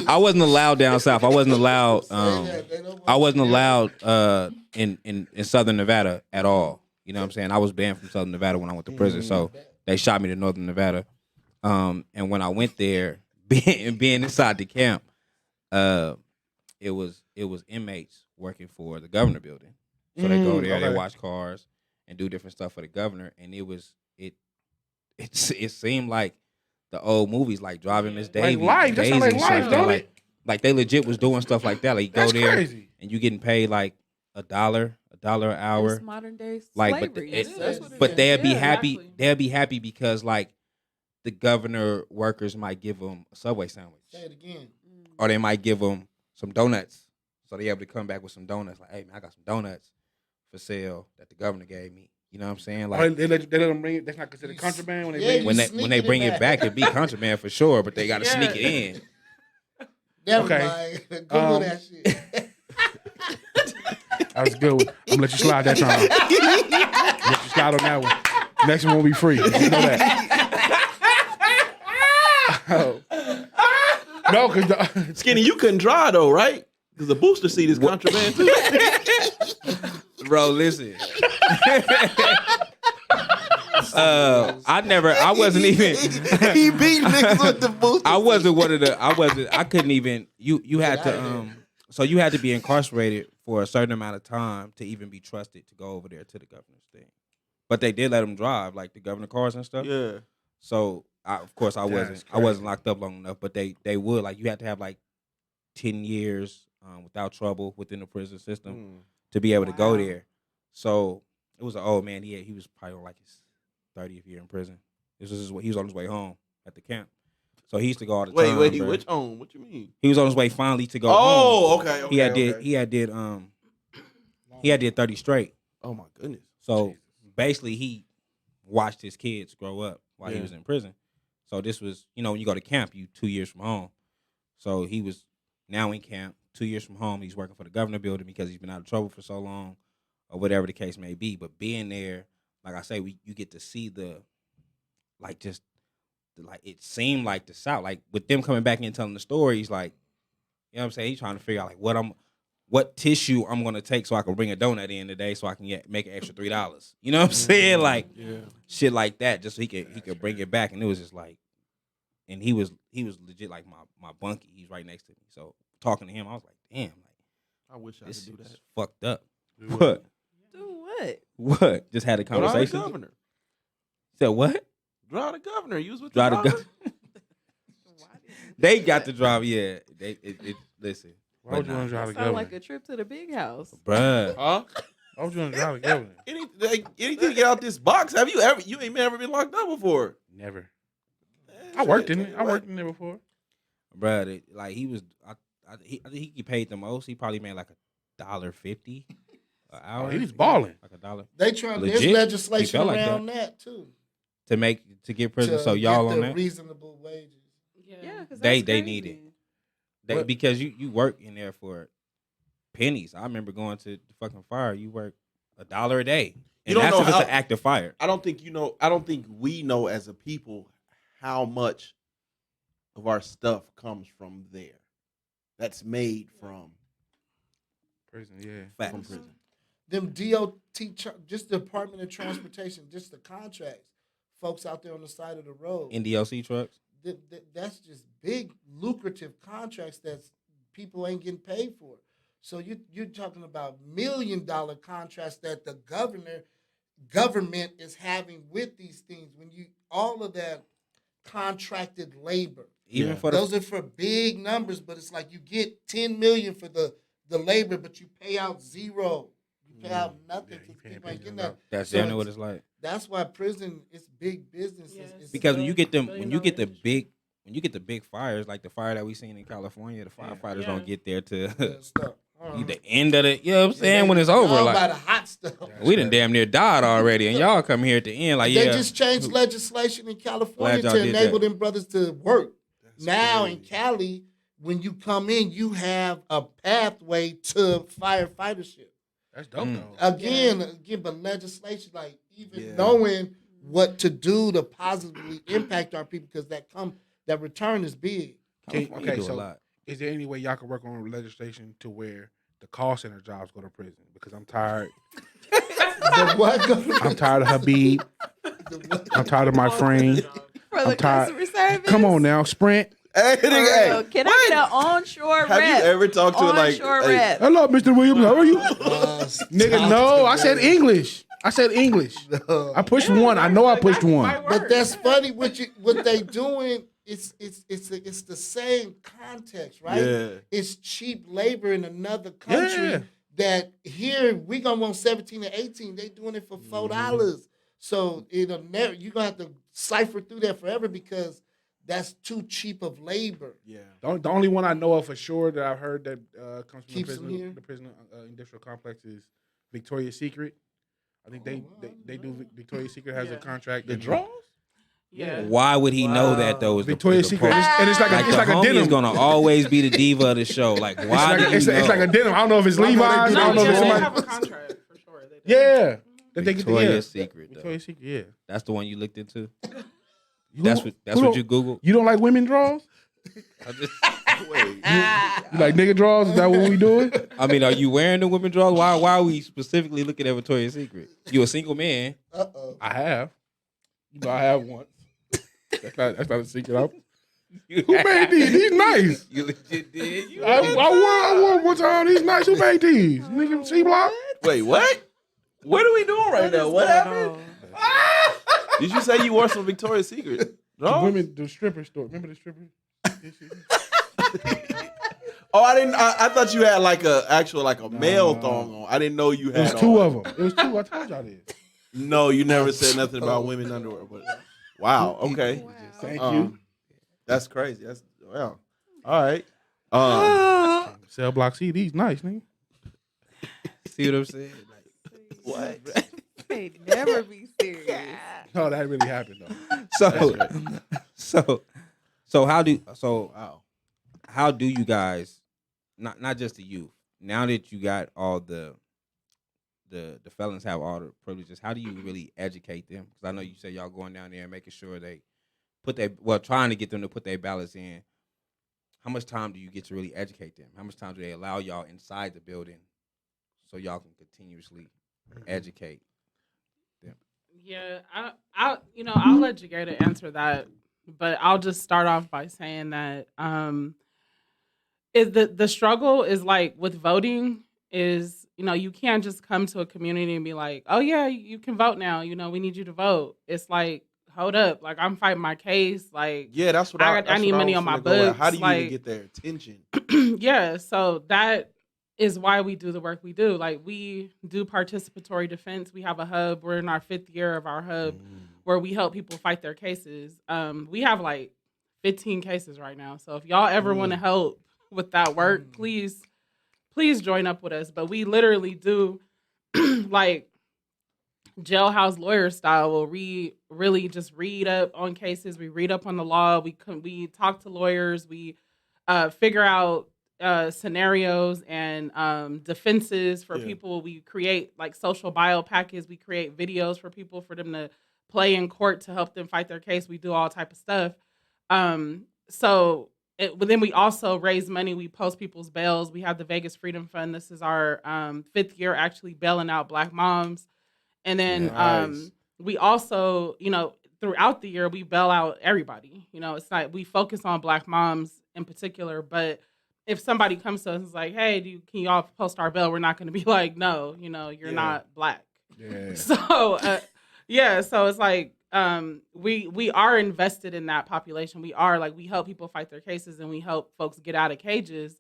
I wasn't allowed down south. I wasn't allowed. I wasn't allowed in Southern Nevada at all. You know what I'm saying? I was banned from Southern Nevada when I went to prison, so they shot me to Northern Nevada. And when I went there, being inside the camp, it was inmates working for the governor building. So they go there, they watch cars and do different stuff for the governor, and it seemed like the old movies, like Driving Miss Daisy. Life. That sounds like and Life, stuff don't like, it? like they legit was doing stuff like that. Like you go That's there crazy. and you getting paid like $1 an hour. It's modern day Like, slavery. That's what it but is. they'd be Yeah, happy. exactly. They'd be happy because like the governor workers might give them a Subway sandwich, Say it again. or they might give them some donuts So they able to come back with some donuts. Like, hey man, I got some donuts for sale that the governor gave me. You know what I'm saying? Like They let them bring it. That's not considered contraband when they Yeah, bring you it. when they sneaking bring it it back, it'd be contraband for sure. But they got to sneak it in. Never Okay. mind. Google Um, that shit. That was a good one. I'm gonna let you slide that time. Let you slide on that one. Next one won't be free. You know that. Oh. No, because Skinny, you couldn't drive though, right? Because the booster seat is contraband too. Bro, listen. I wasn't even. He beat niggas with the booster. I wasn't one of the. I couldn't even. You had to. So you had to be incarcerated for a certain amount of time to even be trusted to go over there to the governor's thing. But they did let them drive, like the governor cars and stuff. Yeah. So of course I That's wasn't locked up long enough. But they would, like, you had to have like 10 years without trouble within the prison system to be able to go there. So it was an old man. He was probably on like his 30th year in prison. He was on his way home at the camp. So he used to go all the time. Wait, bro. which home? What you mean? He was on his way finally to go home. Oh, okay. He had did 30 straight. Oh my goodness. So basically he watched his kids grow up while he Yeah. was in prison. So this was, when you go to camp, you 2 years from home. So he was now in camp, 2 years from home. He's working for the governor building because he's been out of trouble for so long, or whatever the case may be. But being there, like I say, you get to see it seemed like the South, like with them coming back and telling the stories, like, you know what I'm saying? He's trying to figure out like what tissue I'm gonna take so I can bring a donut in today so I can make an extra $3. You know what I'm saying? Like shit like that, just so he could bring it back. And it was just like, and he was legit like my bunkie. He's right next to me. So talking to him, I was like, damn, like I wish I this could do is that. fucked up. What? Do what? What? Just had a Drive the conversation. governor. Said what? Drive the governor. You was with Drive the the driver? They got to drive. Yeah. Listen, why would you want to drive the Sound governor? like a trip to the big house. bruh. Huh? Why would you want to drive the governor? Anything to get out this box? You ain't ever been locked up before? Never. I worked in it. I worked in there before. Bruh, like he was. I think he paid the most. He probably made like $1.50 an hour. Oh, he was balling. Like $1 They trying. There's Legit? legislation He felt like around that too. to get prison. To So y'all get on the that? reasonable wages. Yeah, because They need it. What? Because you work in there for pennies. I remember going to the fucking fire. You work $1 a day. And You don't that's know if it's how- an active fire. I don't think we know as a people how much of our stuff comes from there. That's made from Prison, yeah. Facts. prison. Them DOT, just the Department of Transportation, just the contracts, folks out there on the side of the road. NDOC trucks. That's just big, lucrative contracts that people ain't getting paid for. So you're talking about $1 million contracts that the government is having with these things. When all of that contracted labor, Even for those are for big numbers, but it's like you get $10 million for the labor, but you pay out zero. You pay out nothing because people ain't getting that. that's So generally what it's like. That's why prison is big business. Yes. It's Because when you get the big fires, like the fire that we seen in California, the firefighters don't get there to stuff. the end of it. You know what I'm saying? When it's over, all like by the hot stuff. we done damn near died already, and y'all come here at the end, like They yeah. just changed legislation in California Glad y'all to did enable that. them brothers to work. Now in crazy. Cali, when you come in, you have a pathway to firefightership. That's dope, though. Again, but legislation, like even knowing what to do to positively impact our people, because that return is big. California do a so lot. is there any way y'all can work on legislation to where the call center jobs go to prison? Because I'm tired. The what? I'm tired of Habib. I'm tired of my friend. For the I'm tired. customer service. Come on now, Sprint. Hey, For nigga, real. Can I get an onshore have rep? you ever talked to like Onshore hey, rep. Hello, Mr. Williams. How are you? Nigga, no. I said English. I I pushed one. I know I pushed one. But that's funny. What they doing? It's the same context, right? Yeah. It's cheap labor in another country. Yeah. That here we gonna want 17 and 18. They doing it for $4. So it'll never. You are gonna have to cipher through that forever because that's too cheap of labor. Yeah. The only one I know of for sure that I've heard that comes from Keeps them here? the prison industrial complex is Victoria's Secret. I think they do. Victoria's Secret has a Yeah. contract. The and- draws? Yeah. Why would he know that though? Is Victoria's is the Secret, point. and it's like Like it's the like a homie denim. is gonna always be the diva of the show. Like why do you it's know? like a denim. I don't know if it's Well, I know Levi's. they do I don't No, know if yeah, it's they somebody. have a contract for sure. They do. Yeah, that they get Victoria's Secret. Though. Victoria's Secret. Yeah. That's the one you looked into. You That's don't- what who you don't- googled. You don't like women draws? I, just, Wait. You like nigga draws? Is that what we doing? I mean, are you wearing the women drawers? Why are we specifically looking at Victoria's Secret? You a single man? I have. You know, I have one. That's not a secret. You Who made these? These nice. You legit did. You I wore one time. These nice. Who made these? Nigga, C Block. Wait, what? What are we doing right now? What happened? Did you say you wore some Victoria's Secret? No. Women, the stripper store. Remember the stripper? Oh, I didn't. I thought you had like a male thong on. I didn't know you It had. was two on. of them. It was two. I told y'all this. No, you never said nothing about women underwear. But wow, okay. Thank you. That's crazy. That's wow. All right. Cell block C. These nice, nigga. see what I'm saying? What? Hey, never be serious. No, that really happened though. So how do Wow. how do you guys not just the youth now that you got all the felons have all the privileges, how do you really educate them? Because I know you say y'all going down there and making sure they trying to get them to put their ballots in. How much time do you get to really educate them? How much time do they allow y'all inside the building so y'all can continuously educate them? Yeah, I'll let Jagada answer that, but I'll just start off by saying that is the struggle is like with voting is, you can't just come to a community and be like, oh yeah, you can vote now, we need you to vote. It's like, hold up, like I'm fighting my case, like Yeah, that's what I need money on my books. How do you even like- get their attention? yeah, so that is why we do the work we do. Like we do participatory defense. We have a hub. We're in our 5th year of our hub where we help people fight their cases. We have like 15 cases right now. So if y'all ever want to help with that work, please join up with us. But we literally do like jailhouse lawyer style. We'll really just read up on cases. We read up on the law. We talk to lawyers. We figure out scenarios and defenses for people. We create like social bio packets. We create videos for people for them to play in court to help them fight their case. We do all type of stuff. But then we also raise money. We post people's bails. We have the Vegas Freedom Fund. This is our 5th year actually bailing out Black moms. And then Nice. we also, throughout the year, we bail out everybody. It's not, we focus on Black moms in particular, but if somebody comes to us and is like, hey, can y'all post our bail? We're not going to be like, no, you're not Black. Yeah. So, so it's like, we are invested in that population. We are like, we help people fight their cases and we help folks get out of cages.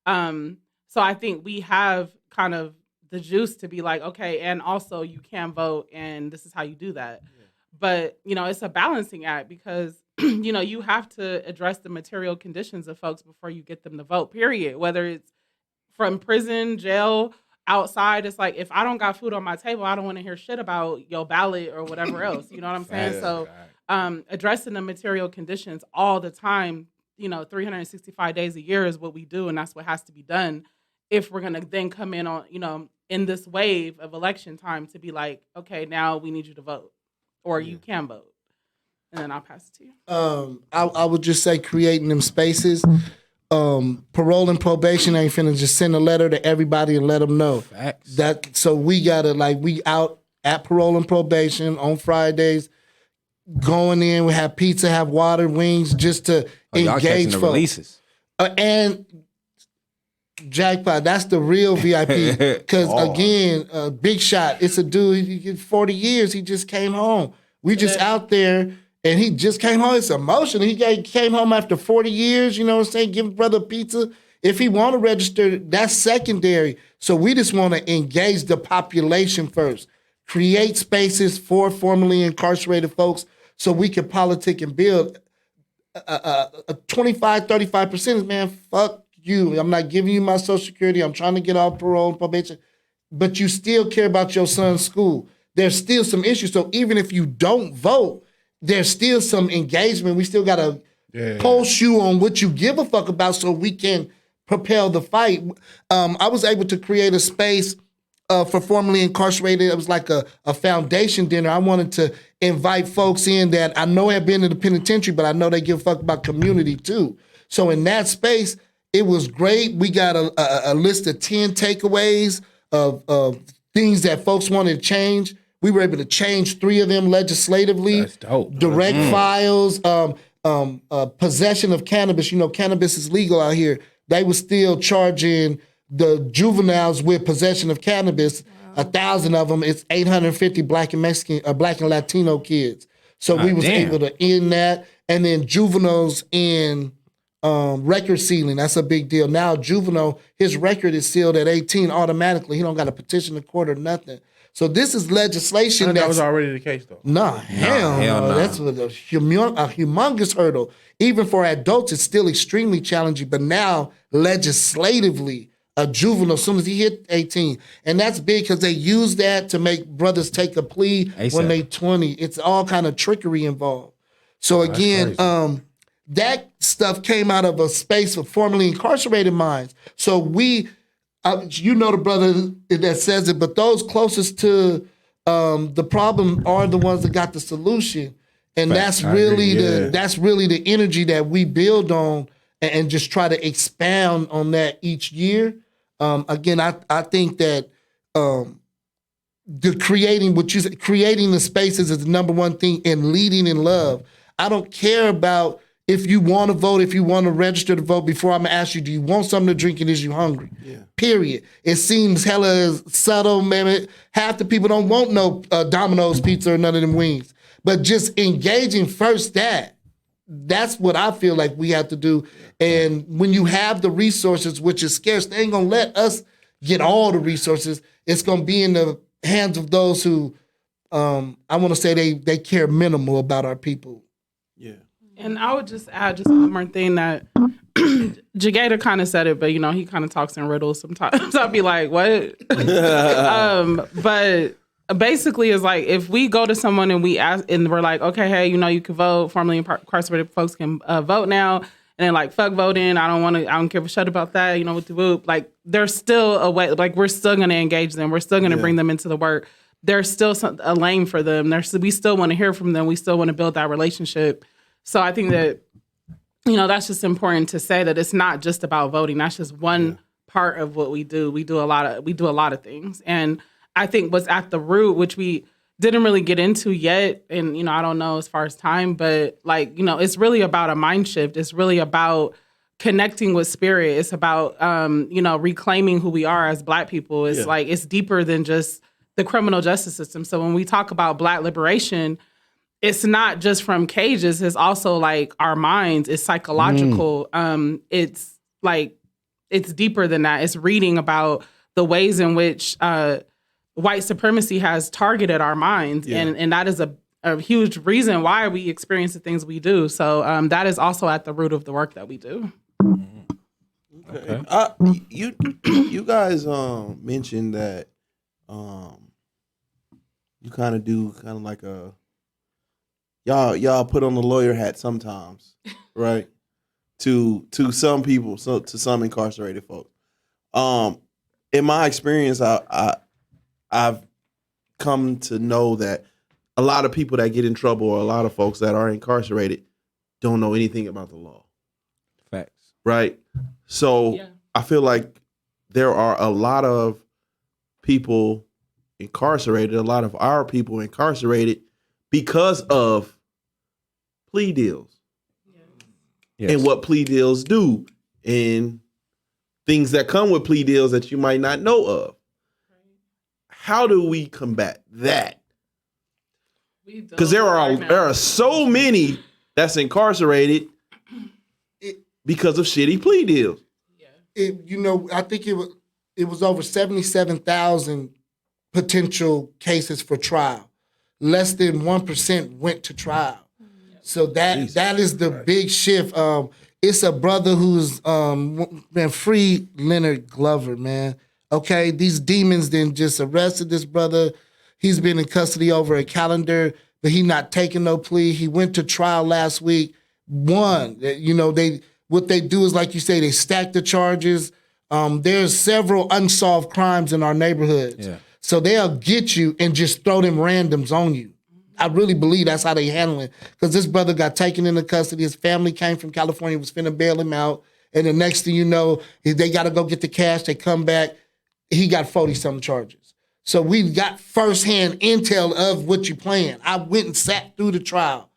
So I think we have kind of the juice to be like, okay, and also you can vote and this is how you do that. Yeah. But, it's a balancing act because, you have to address the material conditions of folks before you get them to vote, period. Whether it's from prison, jail, outside, it's like, if I don't got food on my table, I don't want to hear shit about your ballot or whatever else. You know what I'm saying? So addressing the material conditions all the time, 365 days a year is what we do. And that's what has to be done if we're going to then come in on, in this wave of election time to be like, okay, now we need you to vote or you can vote. And then I'll pass it to you. I would just say creating them spaces. Parole and probation ain't finna just send a letter to everybody and let them know. Facts. So we gotta we out at parole and probation on Fridays, going in. We have pizza, have water, wings, just to Y'all catching engage the folks. releases. And jackpot, that's the real VIP. Because again, Big Shot, it's a dude. He get 40 years. He just came home. We just out there. And he just came home. It's emotional. He came home after 40 years, you know what I'm saying? Give brother pizza. If he want to register, that's secondary. So we just want to engage the population first. Create spaces for formerly incarcerated folks so we can politic and build. 25, 35% is, man, fuck you. I'm not giving you my Social Security. I'm trying to get off parole and probation. But you still care about your son's school. There's still some issues. So even if you don't vote, there's still some engagement. We still got to post you on what you give a fuck about so we can propel the fight. I was able to create a space for formerly incarcerated. It was like a foundation dinner. I wanted to invite folks in that I know have been in the penitentiary, but I know they give a fuck about community too. So in that space, it was great. We got a list of 10 takeaways of things that folks wanted to change. We were able to change 3 of them legislatively. That's dope. Direct files, possession of cannabis. You know, cannabis is legal out here. They were still charging the juveniles with possession of cannabis. 1,000 of them. It's 850 Black and Mexican, Black and Latino kids. So we was able to end that, and then juveniles in record sealing. That's a big deal. Now juvenile, his record is sealed at 18 automatically. He don't got to petition the court or nothing. So this is legislation that was already the case, though. Hell no. That's a humongous hurdle. Even for adults, it's still extremely challenging. But now, legislatively, a juvenile, as soon as he hit 18, and that's big because they use that to make brothers take a plea when they 20. It's all kind of trickery involved. So again, that stuff came out of a space of formerly incarcerated minds. So we. You know the brother that says it, but those closest to the problem are the ones that got the solution, and that's really the energy that we build on and just try to expound on that each year. Again, I think that creating the spaces is the number one thing, and leading in love. I don't care about if you want to vote, if you want to register to vote. Before I'm going to ask you, do you want something to drink and is you hungry? Yeah. Period. It seems hella subtle, man. Half the people don't want no Domino's pizza or none of them wings. But just engaging first that's what I feel like we have to do. And when you have the resources, which is scarce, they ain't going to let us get all the resources. It's going to be in the hands of those who, I want to say they care minimal about our people. Yeah. And I would just add just one more thing that Jagada kind of said it, but he kind of talks in riddles sometimes. I'll be like, what? But basically it's like, if we go to someone and we ask, and we're like, okay, hey, you can vote, formerly incarcerated folks can vote now. And then like, fuck voting. I don't give a shit about that. With the whoop, like there's still a way, like we're still going to engage them. We're still going to bring them into the work. There's still a lane for them. We still want to hear from them. We still want to build that relationship. So I think that, that's just important to say, that it's not just about voting. That's just one part of what we do. We do a lot of things. And I think what's at the root, which we didn't really get into yet, and, I don't know as far as time, but like, it's really about a mind shift. It's really about connecting with spirit. It's about, reclaiming who we are as Black people. It's like, it's deeper than just the criminal justice system. So when we talk about Black liberation, it's not just from cages. It's also like our minds. It's psychological. It's like, it's deeper than that. It's reading about the ways in which white supremacy has targeted our minds. Yeah. And that is a huge reason why we experience the things we do. So that is also at the root of the work that we do. Okay. You guys mentioned that you kind of do kind of like a y'all put on the lawyer hat sometimes, right? To some people, to some incarcerated folks. In my experience, I've come to know that a lot of people that get in trouble, or a lot of folks that are incarcerated, don't know anything about the law. Facts. Right? So I feel like there are a lot of people incarcerated, a lot of our people incarcerated because of plea deals. Yes. And what plea deals do, and things that come with plea deals that you might not know of. How do we combat that? Because there are so many that's incarcerated because of shitty plea deals. I think it was over 77,000 potential cases for trial. Less than 1% went to trial. So that is the big shift. It's a brother who's man, free Leonard Glover, man. Okay, these demons then just arrested this brother. He's been in custody over a calendar, but he not taking no plea. He went to trial last week, won. You know, what they do is, like you say, they stack the charges. There's several unsolved crimes in our neighborhoods. Yeah. So they'll get you and just throw them randoms on you. I really believe that's how they handle it. Because this brother got taken into custody. His family came from California, was finna bail him out. And the next thing you know, they got to go get the cash. They come back. He got 40-something charges. So we got firsthand intel of what you plan. I went and sat through the trial.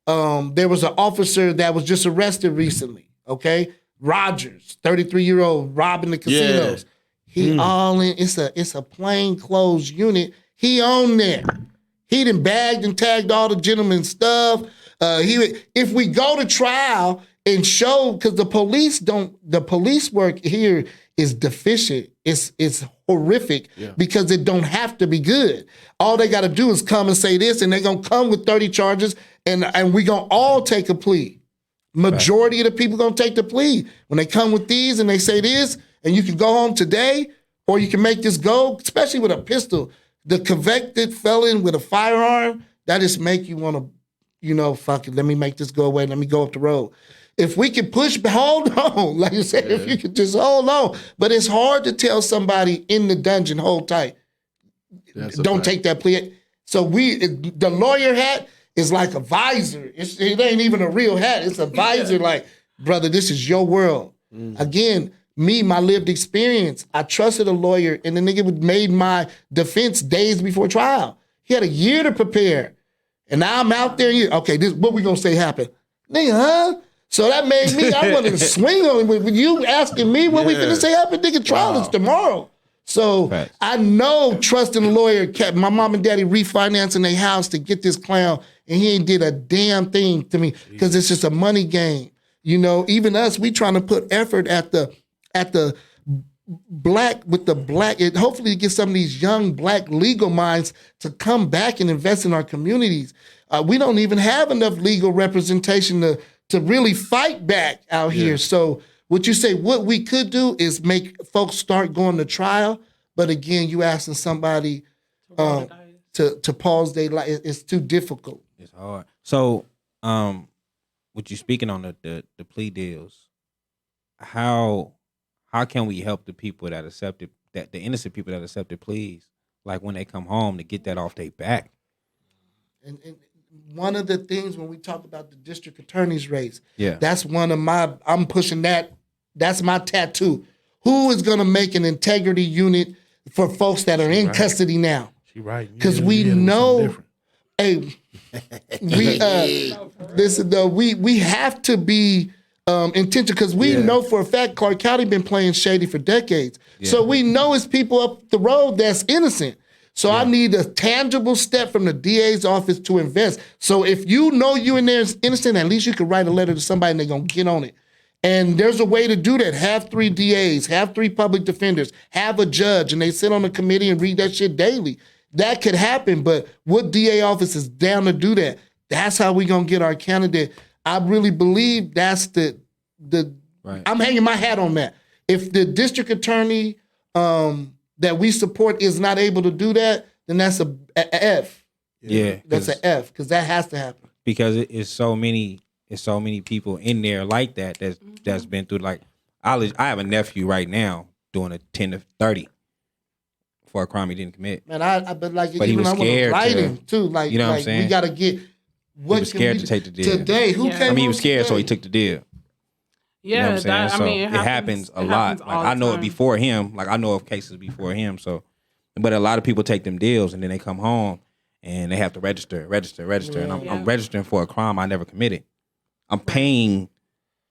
There was an officer that was just arrested recently, okay? Rogers, 33-year-old, robbing the casinos. He all in. It's a plain clothes unit. He on there. He done bagged and tagged all the gentlemen's stuff. If we go to trial and show, because the police work here is deficient. It's horrific because it don't have to be good. All they got to do is come and say this, and they're gonna come with 30 charges, and we gonna all take a plea. Majority of the people gonna take the plea when they come with these and they say this, and you can go home today, or you can make this go, especially with a pistol. The convicted felon with a firearm, that just make you want to, fuck it, let me make this go away, let me go up the road. If we can hold on, like you said, if you could just hold on. But it's hard to tell somebody in the dungeon, hold tight. Don't take that plea. So the lawyer hat is like a visor. It ain't even a real hat. It's a visor like, brother, this is your world. Again, my lived experience, I trusted a lawyer, and the nigga made my defense days before trial. He had a year to prepare. And now I'm out there, okay, this what we gonna say happened? Nigga, huh? So that made me, I wanted to swing on him. With you asking me what we finna say happened, nigga, trial is tomorrow. So I know trusting a lawyer kept my mom and daddy refinancing their house to get this clown, and he ain't did a damn thing to me because it's just a money game. Even us, we trying to put effort at the black with the black, hopefully to get some of these young black legal minds to come back and invest in our communities. We don't even have enough legal representation to really fight back out here. So what you say, what we could do is make folks start going to trial. But again, you asking somebody to pause their life, it's too difficult. It's hard. So with you speaking on the plea deals, how can we help the people that accepted, that the innocent people that accepted pleas, like when they come home, to get that off their back? And one of the things when we talk about the district attorney's race, Yeah. that's one of I'm pushing that. That's my tattoo. Who is going to make an integrity unit for folks that are in custody now? She right. Because we know, hey, listen though, we have to be intentional, because we know for a fact Clark County been playing shady for decades. Yeah. So we know it's people up the road that's innocent. So I need a tangible step from the DA's office to invest. So if you know you in there is innocent, at least you can write a letter to somebody and they're going to get on it. And there's a way to do that. Have 3 DAs, have 3 public defenders, have a judge, and they sit on the committee and read that shit daily. That could happen, but what DA office is down to do that? That's how we going to get our candidate. I really believe that's the Right. I'm hanging my hat on that. If the district attorney that we support is not able to do that, then that's a F. Yeah. That's an F, because that has to happen. Because it's so many people in there like that's been through, like, I have a nephew right now doing a 10 to 30 for a crime he didn't commit. Man, but he was I want to scared write to- him too. Like, you know what I'm like saying? we got to get. What He was scared to take the deal. today? Who Yeah. came? He was on scared, so he today? took the deal. Yeah, You know what I'm saying? that, So I mean, it happens a it lot. happens Like, all I the know it time. before him. Like, I know of cases before him. So, but a lot of people take them deals and then they come home and they have to register. And I'm registering for a crime I never committed. I'm paying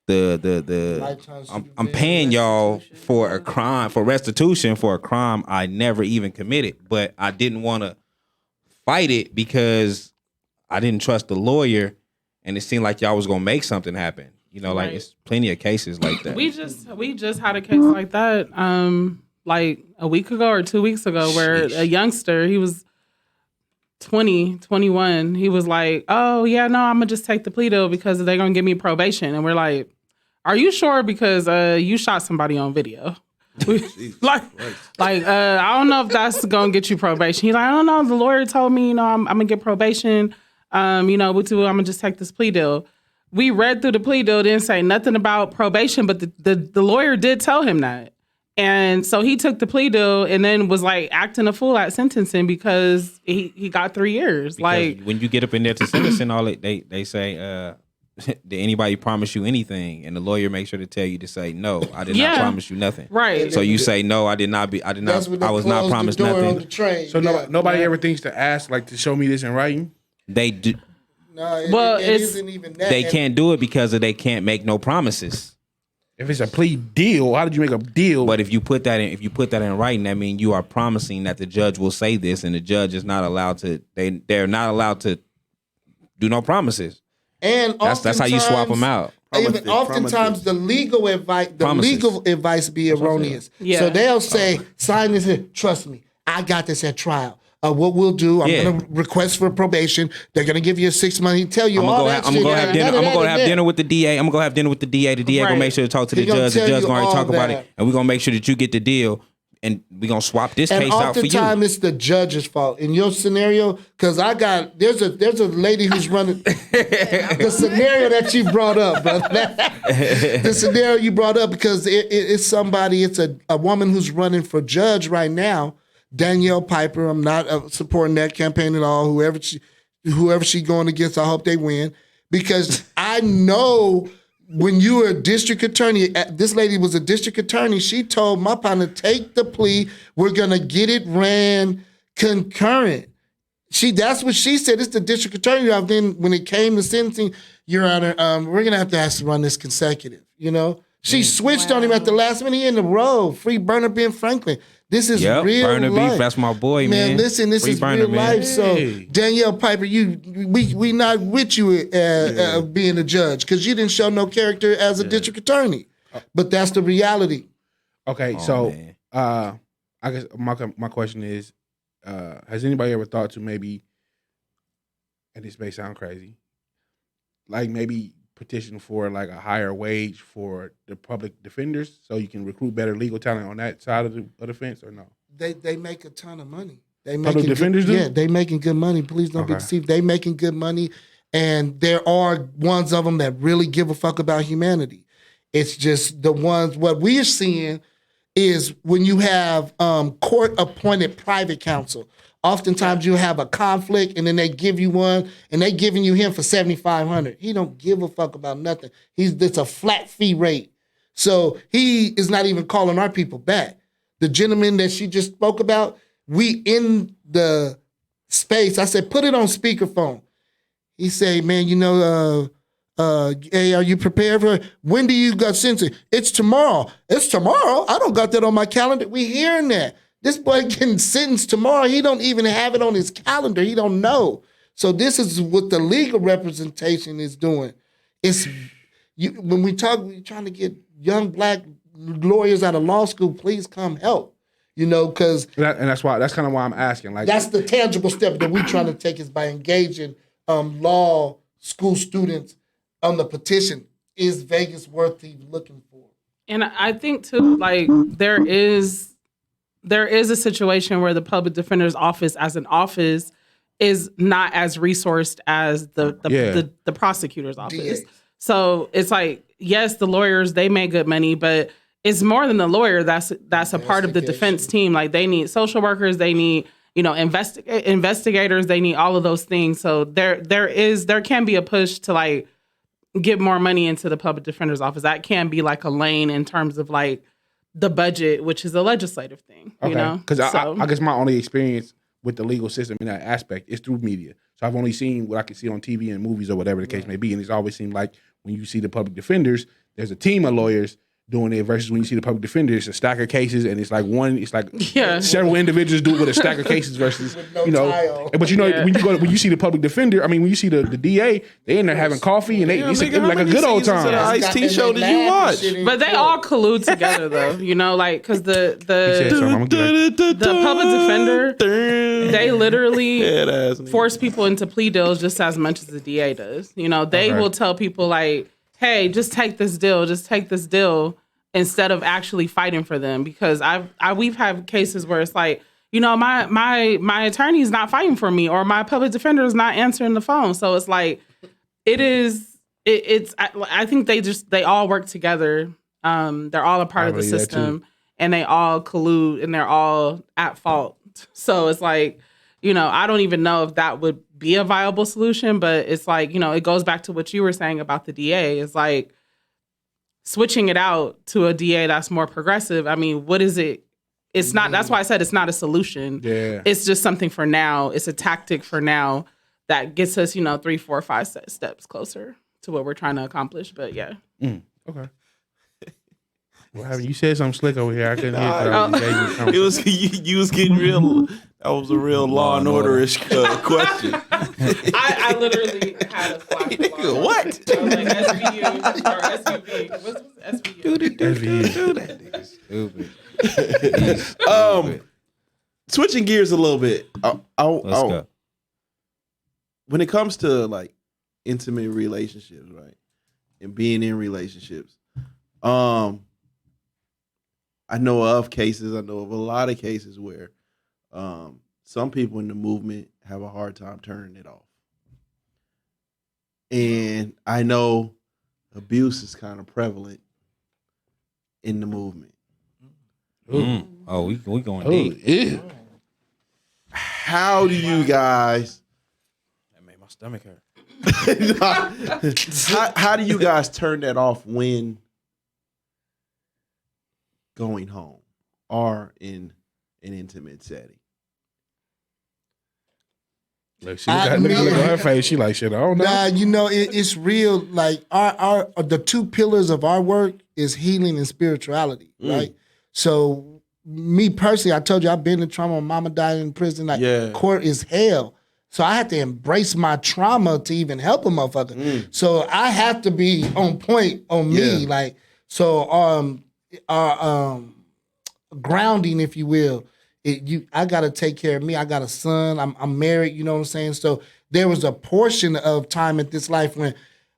Lifetime I'm supervision, paying y'all restitution. for a crime, for restitution for a crime I never even committed. But I didn't want to fight it because I didn't trust the lawyer, and it seemed like y'all was gonna make something happen. Like, Right. it's plenty of cases like that. We just had a case like that, like a week ago or 2 weeks ago, where Sheesh. a youngster, he was 21, he was like, oh, yeah, no, I'm going to just take the plea deal because they're going to give me probation. And we're like, are you sure? Because you shot somebody on video. like, I don't know if that's going to get you probation. He's like, I don't know. The lawyer told me, I'm going to get probation. I'm going to just take this plea deal. We read through the plea deal, didn't say nothing about probation, but the lawyer did tell him that. And so he took the plea deal and then was like acting a fool at sentencing because he got 3 years. Because like when you get up in there to sentencing, they say, did anybody promise you anything? And the lawyer makes sure to tell you to say, no, I did not promise you nothing. Right. So you say, no, I was not promised nothing. So nobody ever thinks to ask, like, to show me this in writing? They do. No, it isn't even that. They can't do it because they can't make no promises. If it's a plea deal, how did you make a deal? But if you put that in writing, that means you are promising that the judge will say this, and the judge is not allowed to. They're not allowed to do no promises. And that's how you swap them out. Oftentimes the legal advice be erroneous. Yeah. So they'll say, sign this here. Trust me, I got this at trial. What we'll do, I'm going to request for probation. They're going to give you a 6 month. Tell you all that shit. I'm going to have dinner with the DA. I'm going to go have dinner with the DA. The DA going to make sure to talk to the judge. The judge going to talk about it. And we're going to make sure that you get the deal. And we're going to swap this case out for you. And oftentimes it's the judge's fault. In your scenario, because there's a lady who's running, the scenario that you brought up, brother. The scenario you brought up, because it's a woman who's running for judge right now, Danielle Piper. I'm not supporting that campaign at all. Whoever she going against, I hope they win. Because I know when you were a district attorney, this lady was a district attorney. She told my partner, take the plea. We're going to get it ran concurrent. That's what she said. It's the district attorney. Then when it came to sentencing, Your Honor, we're going to have to run this consecutive, She switched on him at the last minute. He in the row. Free Burner Ben Franklin. This is real Burner life. Beef, that's my boy, man. Listen, this Free is Burner, real life. So Danielle Piper, we not with you being a judge because you didn't show no character as a district attorney. But that's the reality. Okay, I guess my question is, has anybody ever thought to maybe, and this may sound crazy, like maybe petition for like a higher wage for the public defenders so you can recruit better legal talent on that side of the fence, or no? They make a ton of money. Public defenders do? Yeah, they making good money. Please don't be deceived. They making good money, and there are ones of them that really give a fuck about humanity. It's just the ones, what we're seeing is when you have court-appointed private counsel, oftentimes you have a conflict and then they give you one and they giving you him for $7,500. He don't give a fuck about nothing. It's a flat fee rate. So he is not even calling our people back. The gentleman that she just spoke about, we in the space, I said, put it on speakerphone. He said, man, hey, are you prepared for it? When do you got sentencing? It's tomorrow. It's tomorrow? I don't got that on my calendar. We hearing that. This boy getting sentenced tomorrow. He don't even have it on his calendar. He don't know. So this is what the legal representation is doing. When we're trying to get young black lawyers out of law school, please come help. Because that's kind of why I'm asking. Like, that's the tangible step that we're trying to take, is by engaging law school students on the petition. Is Vegas worth even looking for? And I think too, like there is a situation where the public defender's office as an office is not as resourced as the prosecutor's office. DA. So it's like, yes, the lawyers, they make good money, but it's more than the lawyer that's a part of the defense team. Like they need social workers, they need, investigators, they need all of those things. So there can be a push to like get more money into the public defender's office. That can be like a lane in terms of like the budget, which is a legislative thing, Because I guess my only experience with the legal system in that aspect is through media. So I've only seen what I can see on TV and movies or whatever the case may be. And it's always seemed like when you see the public defenders, there's a team of lawyers doing it versus when you see the public defender, it's a stack of cases and it's like Yeah. several individuals do it with a stack of cases versus no tie on. But when you see the public defender, when you see the DA, they in there having coffee and Damn, it's nigga, how like a many good old seasons of the time. Ice-T show did you watch? But they all collude together though, like because He said something, I'm gonna get the public defender, they literally Head-ass nigga. force people into plea deals just as much as the DA does. They will tell people like, "Hey, just take this deal," instead of actually fighting for them. Because we've had cases where it's like, my attorney's not fighting for me, or my public defender is not answering the phone. So it's like, I think they all work together. They're all a part of the believe that system, and they all collude, and they're all at fault. So it's like, I don't even know if that would be a viable solution, but it's like, it goes back to what you were saying about the DA. It's like switching it out to a DA that's more progressive. I mean, what is it? It's not, that's why I said it's not a solution. Yeah. It's just something for now. It's a tactic for now that gets us, 3, 4, 5 steps closer to what we're trying to accomplish. But yeah. Okay. What happened? You said something slick over here. I couldn't hear it. It was you was getting real. That was a real Law and Order-ish question. I literally had a flash. What? I was like SVU or SUV. What's SVU? That nigga stupid. He's stupid. Switching gears a little bit. Let's go. When it comes to like intimate relationships, right, and being in relationships, I know of cases. I know of a lot of cases where some people in the movement have a hard time turning it off, and I know abuse is kind of prevalent in the movement. Oh, we going Oh, deep. yeah. How do you guys? That made my stomach hurt. how do you guys turn that off when going home or in an intimate setting? Look, she got look at her face. She like shit. I don't know. Nah, it's real. Like our the two pillars of our work is healing and spirituality, right? So me personally, I told you I've been in trauma. My mama died in prison. Like court is hell. So I had to embrace my trauma to even help a motherfucker. So I have to be on point on me. Like so our grounding, if you will. I gotta take care of me. I got a son. I'm married. You know what I'm saying. So there was a portion of time at this life when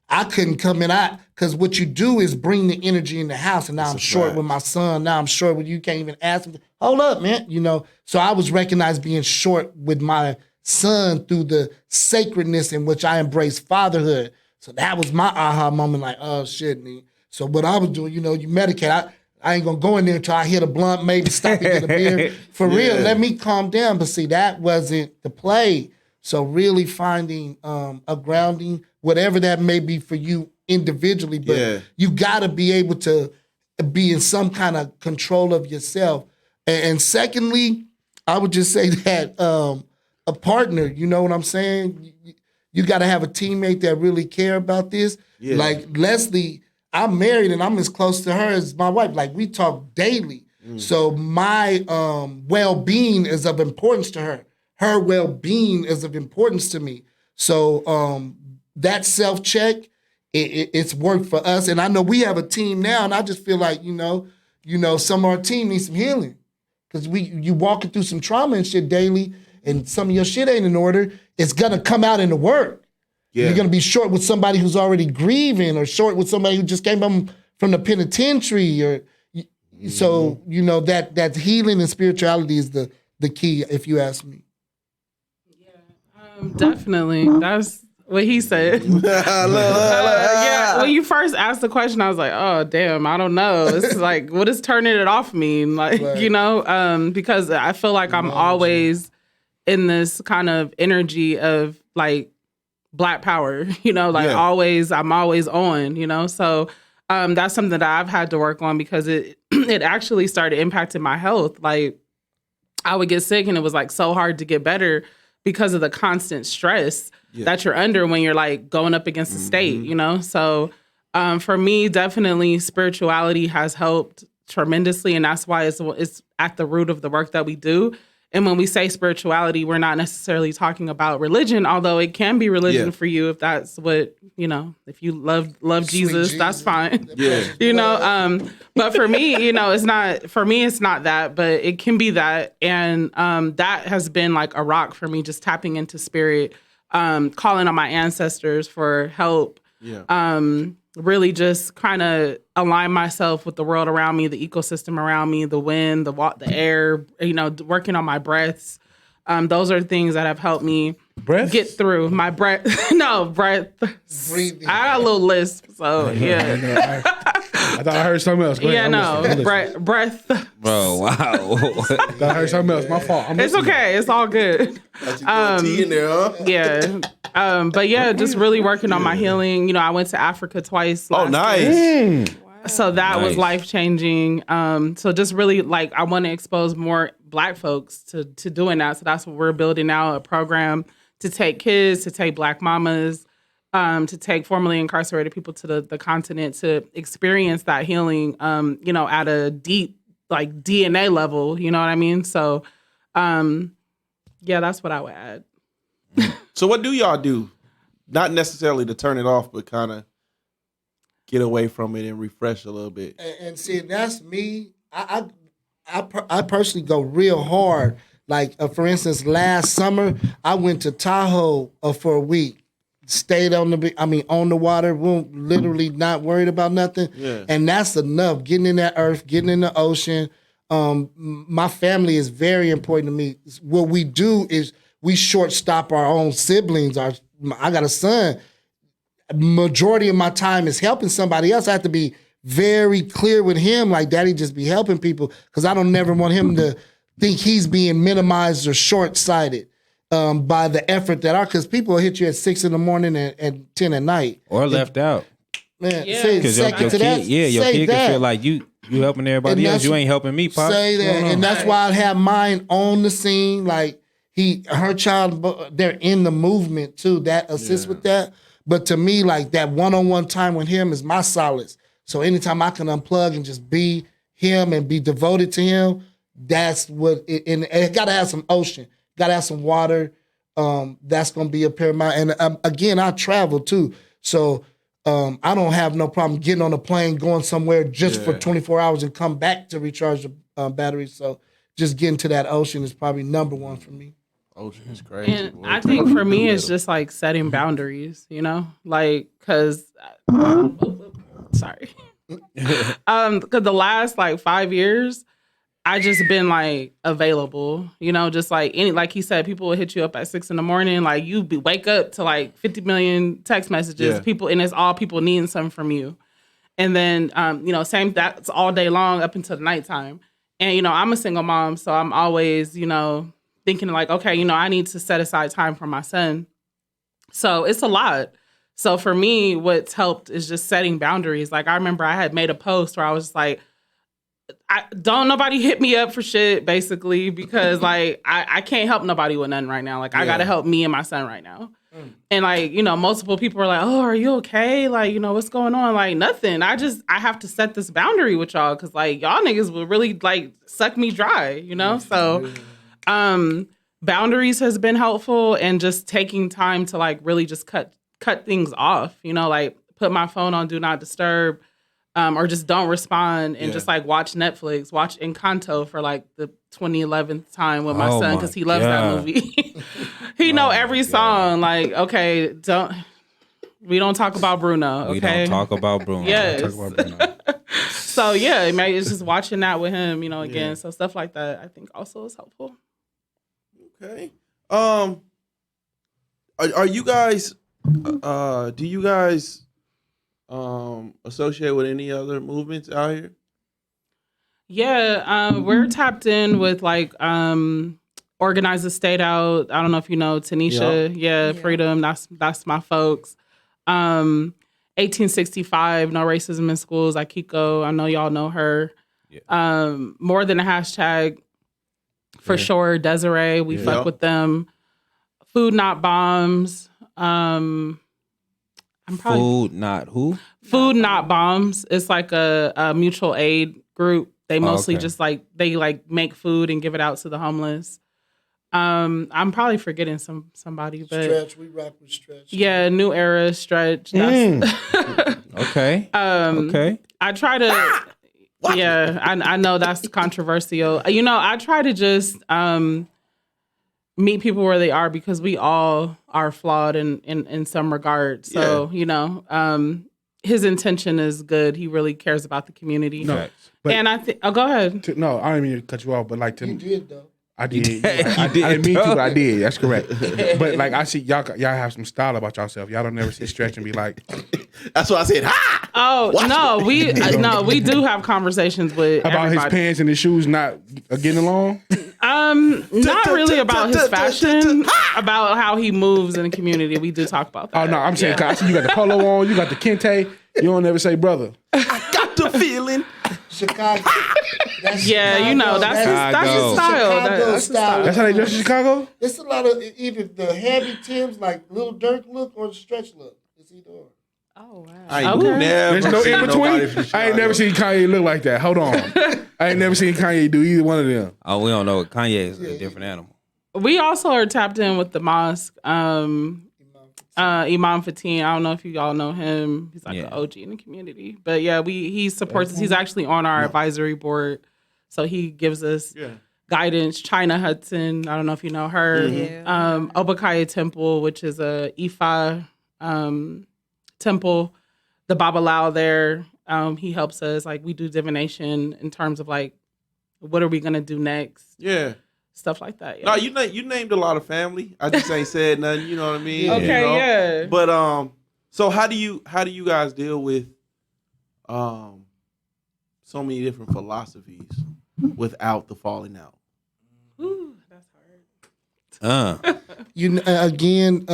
I couldn't come in. Because what you do is bring the energy in the house, and now I'm short with my son. Now I'm short with you. Can't even ask him. Hold up, man. So I was recognized being short with my son through the sacredness in which I embrace fatherhood. So that was my aha moment. Like, oh shit, man. So what I was doing, you medicate. I ain't gonna go in there until I hit a blunt, maybe stop and get a beer. For real, let me calm down. But see, that wasn't the play. So really finding a grounding, whatever that may be for you individually, but you gotta be able to be in some kind of control of yourself. And secondly, I would just say that a partner, you know what I'm saying? You gotta have a teammate that really care about this. Yeah. Like Leslie, I'm married and I'm as close to her as my wife. Like we talk daily. So my well-being is of importance to her. Her well-being is of importance to me. So that self-check, it's worked for us. And I know we have a team now, and I just feel like, some of our team needs some healing. Because you walking through some trauma and shit daily, and some of your shit ain't in order, it's gonna come out in the work. Yeah. You're gonna be short with somebody who's already grieving, or short with somebody who just came from the penitentiary, or so that healing and spirituality is the key, if you ask me. Yeah, definitely. That's what he said. Yeah, when you first asked the question, I was like, oh damn, I don't know. It's like, what does turning it off mean? Like, right. Because I feel like I'm always in this kind of energy of like Black power, always, I'm always on, so that's something that I've had to work on, because it actually started impacting my health. Like I would get sick and it was like so hard to get better because of the constant stress that you're under when you're like going up against the state, so For me, definitely spirituality has helped tremendously, and that's why it's at the root of the work that we do. And when we say spirituality, we're not necessarily talking about religion, although it can be religion Yeah. for you if that's what, if you love Sweet Jesus, that's fine. Yeah. But for me, it's not that, but it can be that. And that has been like a rock for me, just tapping into spirit, calling on my ancestors for help. Yeah. Really just kind of align myself with the world around me, the ecosystem around me, the wind, the air, working on my breaths. Those are things that have helped me get through my breath. No, breath. Breathing. I got a little lisp, so yeah. I thought I heard something else. Go ahead, I'm listening. Breath. Bro, wow. I thought I heard something else. My fault. It's okay. It's all good. Got you tea in there, huh? Yeah. But yeah, just really working on my healing. I went to Africa twice. Oh, last year. nice. So that was Nice. life-changing. So just really I want to expose more Black folks to doing that. So that's what we're building now, a program to take kids, to take Black mamas, to take formerly incarcerated people to the continent to experience that healing, at a deep DNA level, you know what I mean? So, yeah, that's what I would add. So what do y'all do? Not necessarily to turn it off, but kind of get away from it and refresh a little bit. And see, that's me. I personally go real hard. Like, for instance, last summer, I went to Tahoe for a week. Stayed on the water, literally not worried about nothing. Yeah. And that's enough. Getting in that earth, getting in the ocean. My family is very important to me. What we do is we shortstop our own siblings. I got a son. Majority of my time is helping somebody else. I have to be very clear with him, like daddy just be helping people, because I don't never want him to think he's being minimized or short-sighted by the effort because people will hit you at 6 in the morning and 10 at night. Or left out. Man, Yeah. say Because your second to kid, that. your say kid that. can feel like you helping everybody And else. that's- You ain't helping me, Pop. Say What's that, going on? and that's why I have mine on the scene. Like her child, they're in the movement too. That assists with that. But to me, like that one-on-one time with him is my solace. So anytime I can unplug and just be him and be devoted to him, that's what. And it got to have some ocean, got to have some water. That's gonna be a paramount. And again, I travel too, so I don't have no problem getting on a plane, going somewhere just for 24 hours and come back to recharge the batteries. So just getting to that ocean is probably number one for me. Ocean is crazy. And boy. I think for me, it's just like setting boundaries, because sorry, because the last 5 years, I just been available, just like he said, people will hit you up at 6 in the morning, wake up to 50 million text messages, people, and it's all people needing something from you, and then same that's all day long up until the nighttime, and I'm a single mom, so I'm always thinking okay, I need to set aside time for my son. So it's a lot. So for me, what's helped is just setting boundaries. I remember I had made a post where I was don't nobody hit me up for shit, basically, because I can't help nobody with nothing right now. I gotta help me and my son right now. And multiple people were like, "Oh, are you okay? What's going on?" Nothing. I have to set this boundary with y'all because y'all niggas will really suck me dry, So boundaries has been helpful, and just taking time to really just cut things off, put my phone on do not disturb, or just don't respond, and just watch Netflix, watch Encanto for the 2011th time with my son because he loves that movie. He know every song. Okay, we don't talk about Bruno. Okay, We don't talk about Bruno. Yes. Talk about Bruno. So yeah, maybe it's just watching that with him, again. So stuff like that, I think also is helpful. Okay. Are you guys? Do you guys associate with any other movements out here? Yeah, we're tapped in with Organize the State Out. I don't know if you know Tanisha. Yeah, Freedom. That's my folks. 1865, No Racism in Schools. Akiko. I know y'all know her. Yeah. More Than a Hashtag. For sure, Desiree, we fuck with them. Food Not Bombs. I I'm probably Food, not who? Food Not Bombs. It's like a mutual aid group. They mostly okay. just they make food and give it out to the homeless. I'm probably forgetting somebody, but Stretch, we rock with Stretch. yeah, New Era, Stretch. That's, Okay. Okay. I try to. Yeah, I know that's controversial. I try to just meet people where they are because we all are flawed in some regard. So his intention is good. He really cares about the community. No, but and I think. Oh, go ahead. no, I didn't mean to cut you off, but like You did though. I did. You I did, didn't mean to, though. but I did. That's correct. But like I see y'all have some style about yourself. Y'all don't never sit Stretch and be like That's why I said, ha! Oh no, we do have conversations with about everybody. his pants and his shoes not getting along. Not really about his fashion, about how he moves in the community. We do talk about that. Oh no, I'm saying 'cause I see you got the polo on, you got the kente. You don't never say brother. Got the feeling. Chicago. That's Yeah, Chicago. that's his style. Chicago That's his style. That's how they dress in Chicago. It's a lot of either the heavy Timbs like Lil Durk look or the Stretch look. It's either or. Oh wow. I ain't Okay. never There's no seen in nobody between. from I ain't never Chicago. seen Kanye look like that. Hold on. I ain't never seen Kanye do either one of them. Oh, we don't know. Kanye is a different animal. We also are tapped in with the mosque. Imam Fatin. I don't know if you all know him. He's like an OG in the community. But yeah, he supports us. He's actually on our advisory board. So he gives us guidance. China Hudson. I don't know if you know her. Obakaya Temple, which is a Ifa temple. The Bailout there. He helps us. Like we do divination in terms of like, what are we gonna do next? Yeah. Stuff like that. Yeah. No, you named a lot of family. I just ain't said nothing. You know what I mean? Okay, You know? yeah. But so how do you guys deal with so many different philosophies without the falling out? Ooh, that's hard. Again,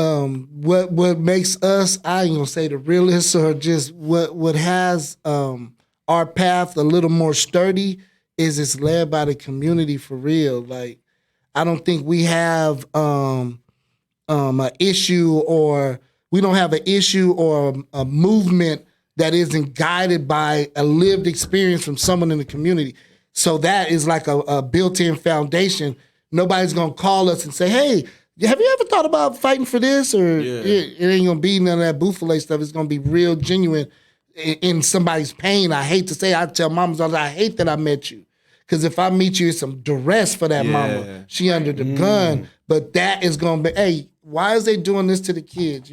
what makes us, I ain't gonna say the realists or just what has our path a little more sturdy is it's led by the community for real. Like I don't think we have an issue or we don't have an issue or a movement that isn't guided by a lived experience from someone in the community. So that is like a built-in foundation. Nobody's gonna call us and say, "Hey, have you ever thought about fighting for this?" Or it ain't gonna be none of that bouffale stuff. It's gonna be real, genuine in somebody's pain. I hate to say, I tell mamas all the time, I hate that I met you. Because if I meet you, it's some duress for that mama. She under the gun. But that is going to be, hey, why is they doing this to the kids?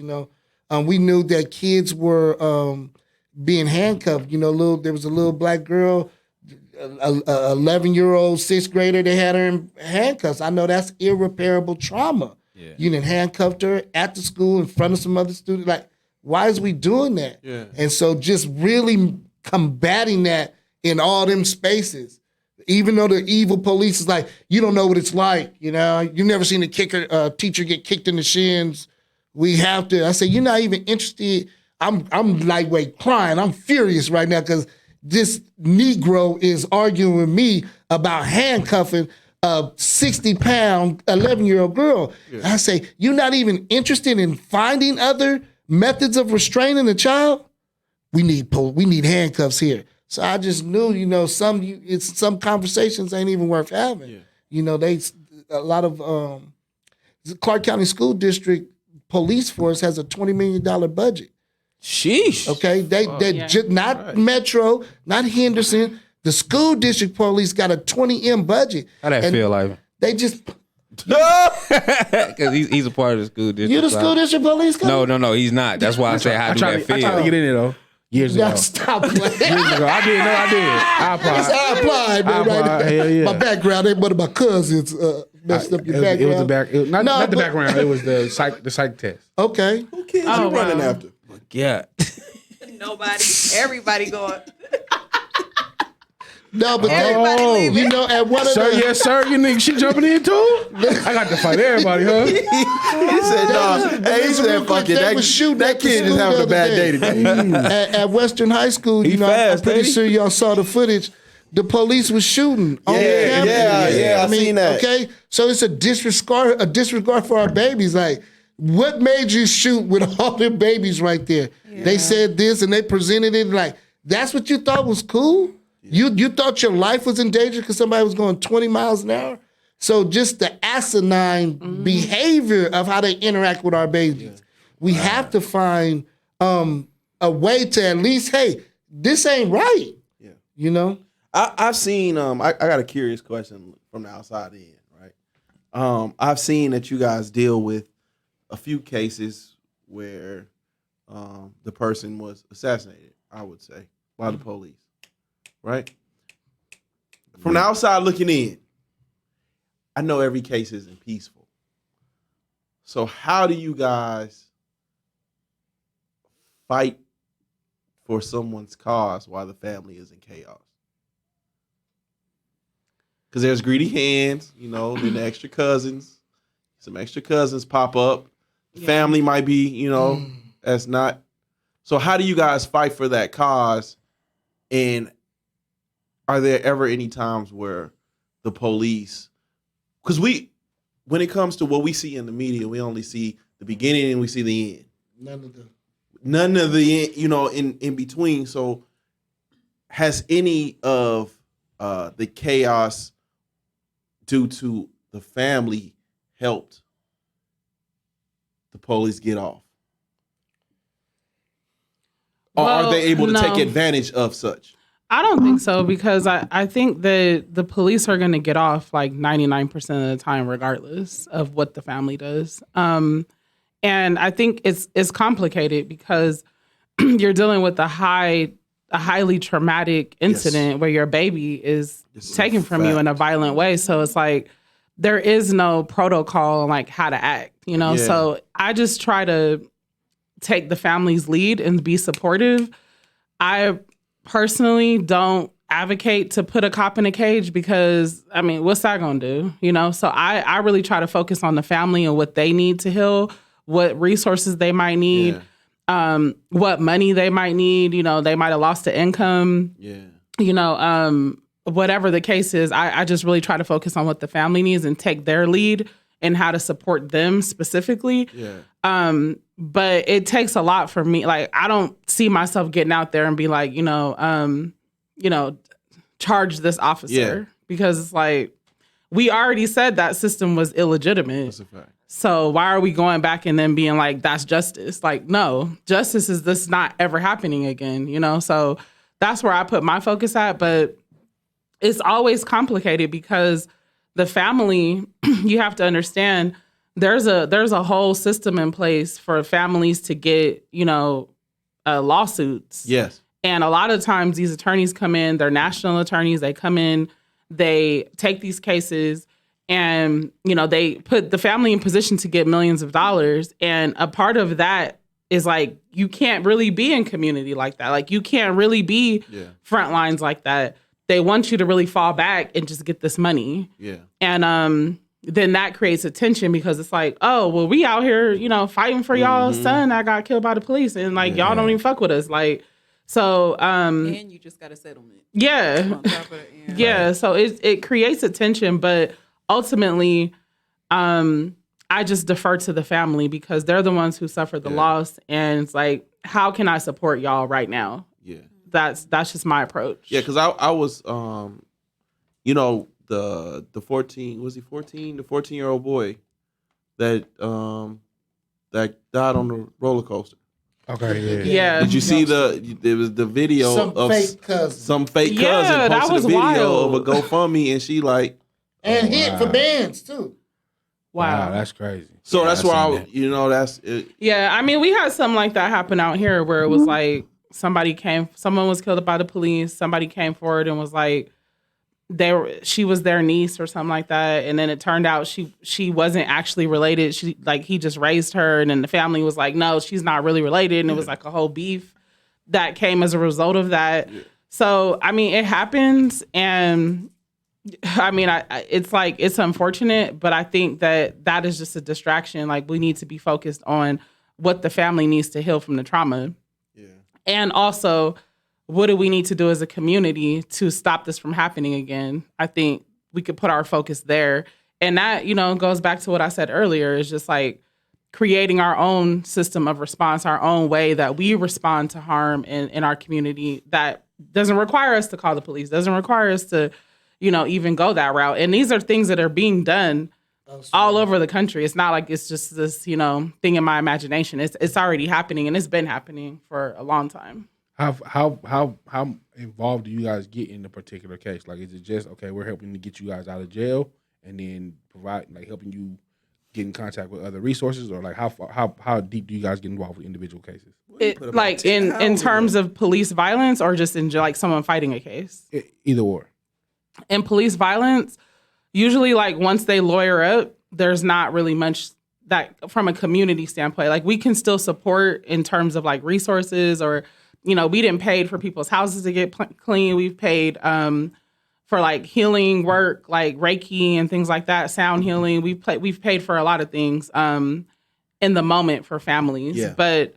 We knew that kids were being handcuffed. There was a little black girl, 11-year-old, 6th grader, they had her in handcuffs. I know that's irreparable trauma. Yeah. You done handcuffed her at the school in front of some other students. Like, why is we doing that? Yeah. And so just really combating that in all them spaces. Even though the evil police is like, you don't know what it's like, you've never seen a teacher get kicked in the shins. We have to. I say, you're not even interested. I'm lightweight crying. I'm furious right now because this Negro is arguing with me about handcuffing a 60-pound 11-year-old girl. Yeah. I say, you're not even interested in finding other methods of restraining a child? We need handcuffs here. So I just knew, some conversations ain't even worth having. Yeah. A lot of Clark County School District police force has a $20 million budget. Sheesh. Okay, not Metro, not Henderson. The school district police got a $20 budget. How that feel like? They just because he's a part of the school district. You the school district police? No, he's not. That's why I say how do that feel? I tried to get in there though. Years ago. Stop playing. Years ago. I did. I applied. I applied, man. Right? Hell yeah. My background ain't one of my cousins messed up your background. It was the background. It was the psych test. Okay. Who kids you running after? Yeah. Nobody. Everybody going. No, but Everybody leaving. at one of the... Yes, sir. You nigga, she jumping in too? I got to fight everybody, huh? He said, no. Hey, he said, fuck it. That kid is having a bad day today. At Western High School, fast, I'm pretty sure y'all saw the footage. The police was shooting on the campus. Yeah, I seen that. Okay, so it's a disregard for our babies. Like, What made you shoot with all them babies right there? They said this and they presented it like, that's what you thought was cool? You thought your life was in danger because somebody was going 20 miles an hour? So just the asinine behavior of how they interact with our babies. We have to find a way to at least, hey, this ain't right. Yeah. You know? I've seen, I got a curious question from the outside in, right? I've seen that you guys deal with a few cases where the person was assassinated, I would say, by the police, right? From the outside looking in, I know every case isn't peaceful. So how do you guys fight for someone's cause while the family is in chaos? Because there's greedy hands, you know, then the extra cousins, some extra cousins pop up. Family might be, you know, that's not. So how do you guys fight for that cause? And are there ever any times where the police, because when it comes to what we see in the media, we only see the beginning and we see the end. None of the end, you know, in between. So has any of the chaos due to the family helped the police get off? Or are they able to take advantage of such? I don't think so, because I think that the police are going to get off like 99% of the time, regardless of what the family does. And I think it's complicated because you're dealing with a highly traumatic incident where your baby is taken from you in a violent way. So it's like there is no protocol on like how to act, you know? Yeah. So I just try to take the family's lead and be supportive. I personally don't advocate to put a cop in a cage because, I mean, what's that going to do? You know? So I really try to focus on the family and what they need to heal, what resources they might need, what money they might need. You know, they might have lost the income. Yeah. You know, whatever the case is, I just really try to focus on what the family needs and take their lead and how to support them specifically. Yeah. But it takes a lot for me. Like, I don't see myself getting out there and be like, charge this officer because it's like, we already said that system was illegitimate. That's a fact. So why are we going back and then being like, that's justice? Like, no, justice is this not ever happening again, you know? So that's where I put my focus at. But it's always complicated because the family, you have to understand, there's a whole system in place for families to get, lawsuits. Yes. And a lot of times these attorneys come in, they're national attorneys, they come in, they take these cases and, they put the family in position to get millions of dollars. And a part of that is like, you can't really be in community like that. Like, you can't really be front lines like that. They want you to really fall back and just get this money. Yeah. And then that creates a tension because it's like, oh, well, we out here, fighting for y'all's son that got killed by the police. And like, y'all don't even fuck with us. Like, so. And you just got a settlement. Yeah. On top of it, yeah. So it creates a tension, but ultimately, I just defer to the family because they're the ones who suffered the loss. And it's like, how can I support y'all right now? Yeah. That's just my approach. Yeah, because I was, the 14, was he 14? The 14-year-old boy that that died on the roller coaster. Okay, yeah. Did you see there was the video of some fake cousin that posted was a video wild. of a GoFundMe and she like hit for bands too. Wow, that's crazy. So that's why that's it. Yeah, I mean, we had something like that happen out here where it was like someone was killed by the police. Somebody came forward and was like, she was their niece or something like that, and then it turned out she wasn't actually related. He just raised her, and then the family was like, no, she's not really related, and it was like a whole beef that came as a result of that. Yeah. So I mean, it happens, and I mean, it's unfortunate, but I think that is just a distraction. Like, we need to be focused on what the family needs to heal from the trauma. Yeah. And also, what do we need to do as a community to stop this from happening again? I think we could put our focus there. And that, goes back to what I said earlier. It's just like, creating our own system of response, our own way that we respond to harm in our community that doesn't require us to call the police, doesn't require us to, even go that route. And these are things that are being done all over the country. It's not like it's just this, thing in my imagination. It's already happening, and it's been happening for a long time. How involved do you guys get in a particular case? Like, is it just okay? We're helping to get you guys out of jail, and then helping you get in contact with other resources, or like how deep do you guys get involved with individual cases? Like in terms of police violence, or just in like someone fighting a case? Either or. In police violence, usually like once they lawyer up, there's not really much that from a community standpoint. Like we can still support in terms of like resources, or we didn't pay for people's houses to get clean. We've paid for like healing work, like Reiki and things like that, sound healing. We've paid for a lot of things in the moment for families. Yeah. But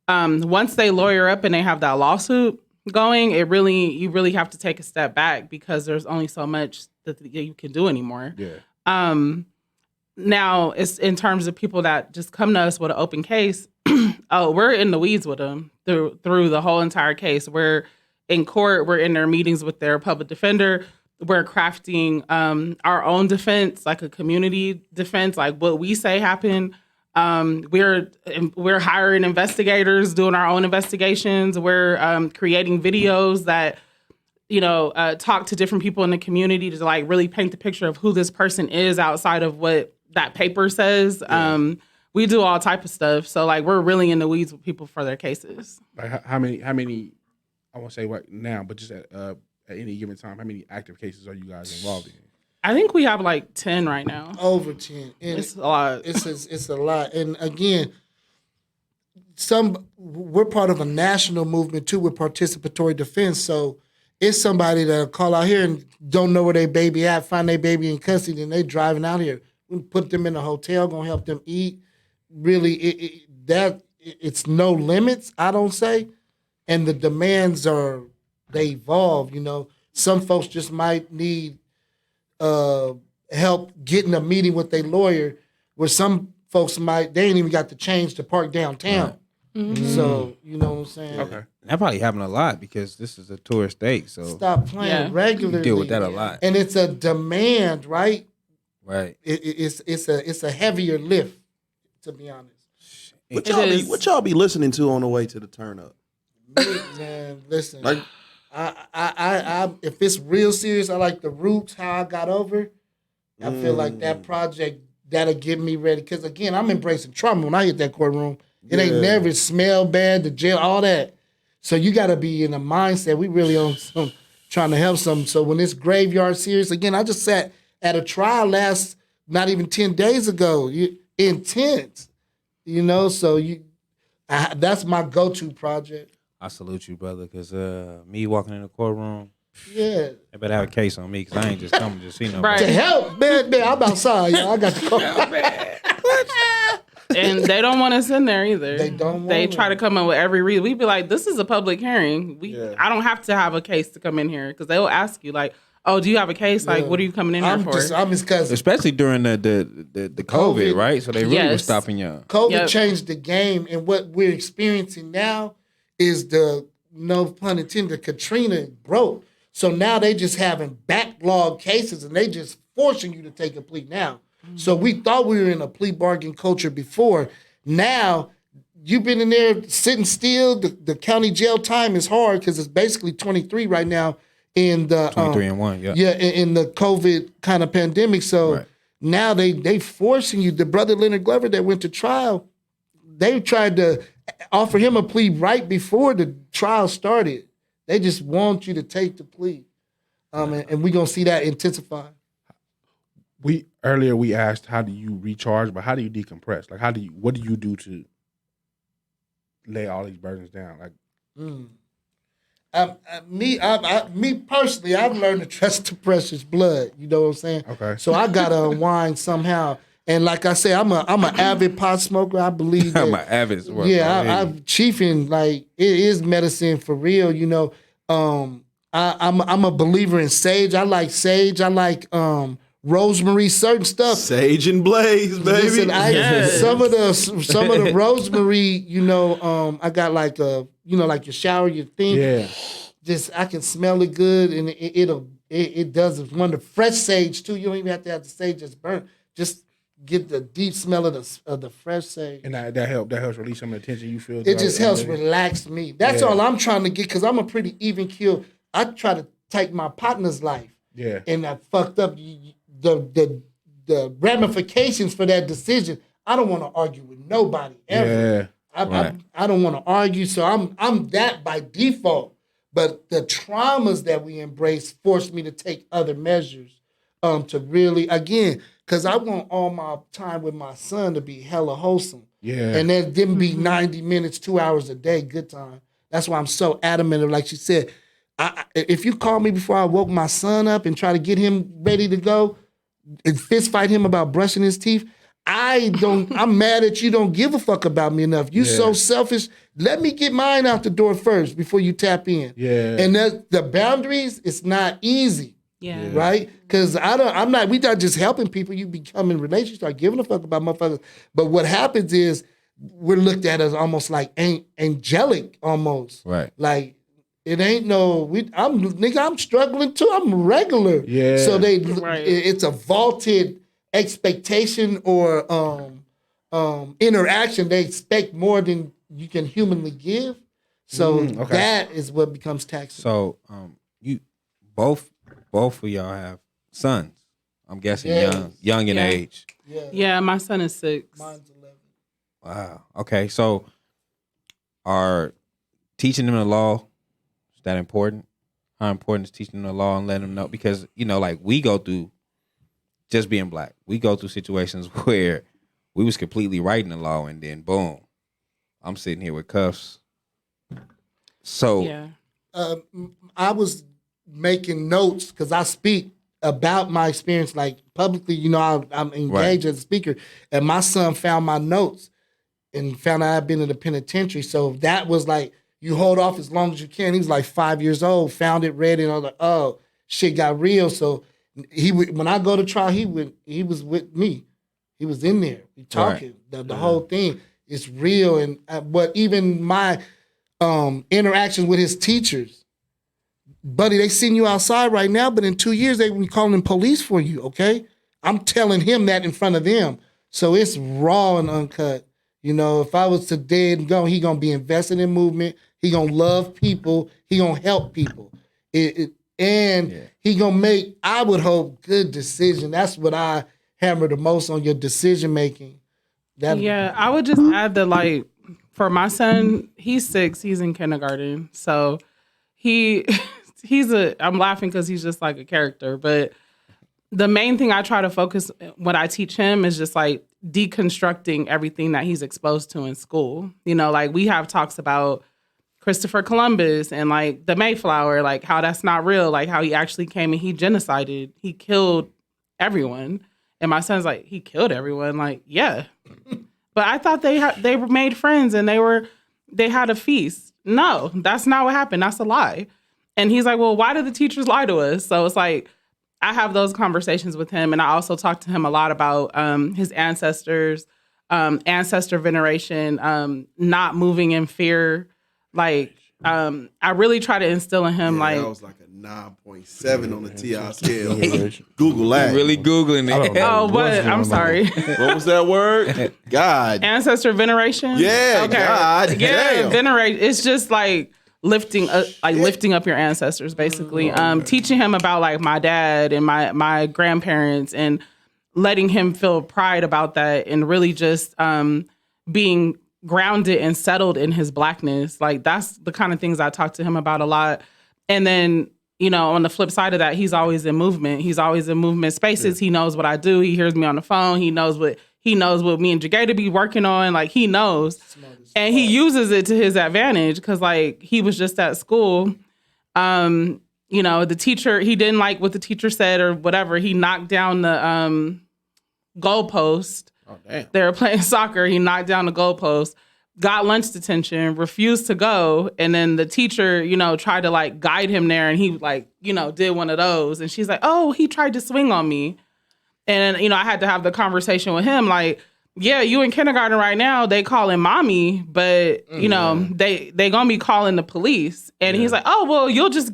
once they lawyer up and they have that lawsuit going, you really have to take a step back, because there's only so much that you can do anymore. Yeah. Now, it's in terms of people that just come to us with an open case. We're in the weeds with them through the whole entire case. We're in court. We're in their meetings with their public defender. We're crafting our own defense, like a community defense, like what we say happened. We're hiring investigators, doing our own investigations. We're creating videos that talk to different people in the community to like really paint the picture of who this person is outside of what that paper says. Yeah. We do all type of stuff. So like we're really in the weeds with people for their cases. Like how many? I won't say right now, but just at any given time, how many active cases are you guys involved in? I think we have like 10 right now. Over 10. And it's a lot. It's a lot. And again, we're part of a national movement too with participatory defense. So it's somebody that'll call out here and don't know where their baby at, find their baby in custody, and they driving out here. We put them in a hotel, gonna help them eat. Really, it's no limits, I don't say. And the demands they evolve, Some folks just might need help getting a meeting with their lawyer, where some folks they ain't even got the change to park downtown. Right. Mm-hmm. So, you know what I'm saying? Okay. That probably happen a lot because this is a tourist state. So stop playing regularly. You deal with that a lot. And it's a demand, right? Right. It's a heavier lift, to be honest. What y'all be listening to on the way to the turn up? Man, listen. Like, I if it's real serious, I like The Roots, How I Got Over. I feel like that project that'll get me ready. Because again, I'm embracing trauma when I hit that courtroom. It ain't never smell bad, the jail, all that. So you got to be in a mindset. We really on some trying to help some. So when this graveyard series, again, I just sat at a trial not even 10 days ago. Intense, So that's my go-to project. I salute you, brother, because me walking in the courtroom, yeah, I better have a case on me because I ain't just coming to see nobody. Right. To help, man, I'm outside, y'all. I got the call. And they don't want us in there either. They don't. They try to come in with every reason. We'd be like, "This is a public hearing. I don't have to have a case to come in here," because they'll ask you like, "Oh, do you have a case? Like, what are you coming in here for?" I'm his cousin. Especially during the COVID, right? So they really were stopping y'all. COVID changed the game, and what we're experiencing now is no pun intended, Katrina broke. So now they just having backlog cases, and they just forcing you to take a plea now. So we thought we were in a plea bargain culture before. Now, you've been in there sitting still. The county jail time is hard because it's basically 23 right now in the 23 and 1, in the COVID kind of pandemic. So now they forcing you. The brother Leonard Glover that went to trial, they tried to offer him a plea right before the trial started. They just want you to take the plea, and we're gonna see that intensify. Earlier we asked how do you recharge, but how do you decompress? Like what do you do to lay all these burdens down? Like me personally, I've learned to trust the precious blood. You know what I'm saying? Okay. So I gotta unwind somehow. And like I say, I'm an avid pot smoker. I believe that, I'm an avid smoker. Yeah, I'm chiefing, like it is medicine for real. I'm a believer in sage. I like sage. I like rosemary, certain stuff. Sage and Blaze, baby. Listen, Yes. some of the rosemary, I got like like your shower, your thing. Yeah. Just I can smell it good, and it does it. One of the fresh sage too. You don't even have to have the sage just burnt. Just get the deep smell of the fresh sage. And that helps release some of the tension you feel. It just helps relax me. That's all I'm trying to get, because I'm a pretty even keel. I try to take my partner's life. Yeah. And I fucked up the ramifications for that decision. I don't want to argue with nobody ever. Yeah. I don't want to argue, so I'm that by default. But the traumas that we embrace forced me to take other measures to really, again, because I want all my time with my son to be hella wholesome. Yeah. And that didn't be 90 minutes, 2 hours a day, good time. That's why I'm so adamant. Like she said, if you call me before I woke my son up and try to get him ready to go and fist fight him about brushing his teeth, I'm mad at you, don't give a fuck about me enough. You so selfish. Let me get mine out the door first before you tap in. Yeah. And the boundaries, it's not easy. Yeah. Right? Because we not just helping people, you become in relationships, start giving a fuck about motherfuckers. But what happens is we're looked at as almost like angelic almost. Right. Like it ain't I'm struggling too. I'm regular. Yeah. So Right. it's a vaulted expectation or interaction. They expect more than you can humanly give. So okay. that is what becomes taxing. So you both of y'all have sons. I'm guessing Yes. young in Yeah. age. Yeah, my son is 6. Mine's 11. Wow. Okay. So are teaching them the law, is that important? How important is teaching them the law and letting them know? Because, like we go through, just being black, we go through situations where we was completely writing the law and then boom, I'm sitting here with cuffs. So Yeah. I was making notes because I speak about my experience, like publicly. I'm engaged as a speaker, and my son found my notes and found out I'd been in the penitentiary. So that was like, you hold off as long as you can. He was like 5 years old, found it, read it, and I was like, oh, shit got real. So when I go to trial, he was with me. He was in there. We talking. The whole thing is real. And but even my interactions with his teachers, buddy, they send you outside right now, but in 2 years they will be calling police for you. Okay, I'm telling him that in front of them, so it's raw and uncut. If I was to dead and go, he gonna be invested in movement. He gonna love people. He gonna help people. He gonna make, I would hope, good decision. That's what I hammer the most on, your decision making. Yeah, I would just add that, like, for my son, he's 6, he's in kindergarten. So I'm laughing because he's just like a character. But the main thing I try to focus when I teach him is just like deconstructing everything that he's exposed to in school. Like we have talks about Christopher Columbus and like the Mayflower, like how that's not real, like how he actually came and he genocided, he killed everyone. And my son's like, he killed everyone. Like, yeah. But I thought they were made friends and they had a feast. No, that's not what happened. That's a lie. And he's like, well, why did the teachers lie to us? So it's like, I have those conversations with him. And I also talk to him a lot about his ancestors, ancestor veneration, not moving in fear. Like, I really try to instill in him, That was like a 9.7 on the TI scale. Google I'm that. really Googling I don't it. know. oh, what? I'm sorry. What was that word? God. Ancestor veneration? Yeah, God Yeah, damn. venerate. It's just like lifting up your ancestors, basically. Teaching him about like my dad and my grandparents and letting him feel pride about that and really just being grounded and settled in his blackness. Like that's the kind of things I talk to him about a lot. And then, on the flip side of that, he's always in movement. He's always in movement spaces. Yeah. He knows what I do. He hears me on the phone. He knows what me and Jagada be working on. Like he knows. And he uses it to his advantage because like he was just at school. The teacher, he didn't like what the teacher said or whatever. He knocked down the goalpost. Oh, damn. They were playing soccer. He knocked down the goalpost, got lunch detention, refused to go. And then the teacher, tried to like guide him there. And he like, did one of those. And she's like, oh, he tried to swing on me. And, I had to have the conversation with him, like, yeah, you in kindergarten right now, they calling mommy, but, they gonna be calling the police. And he's like, oh, well, you'll just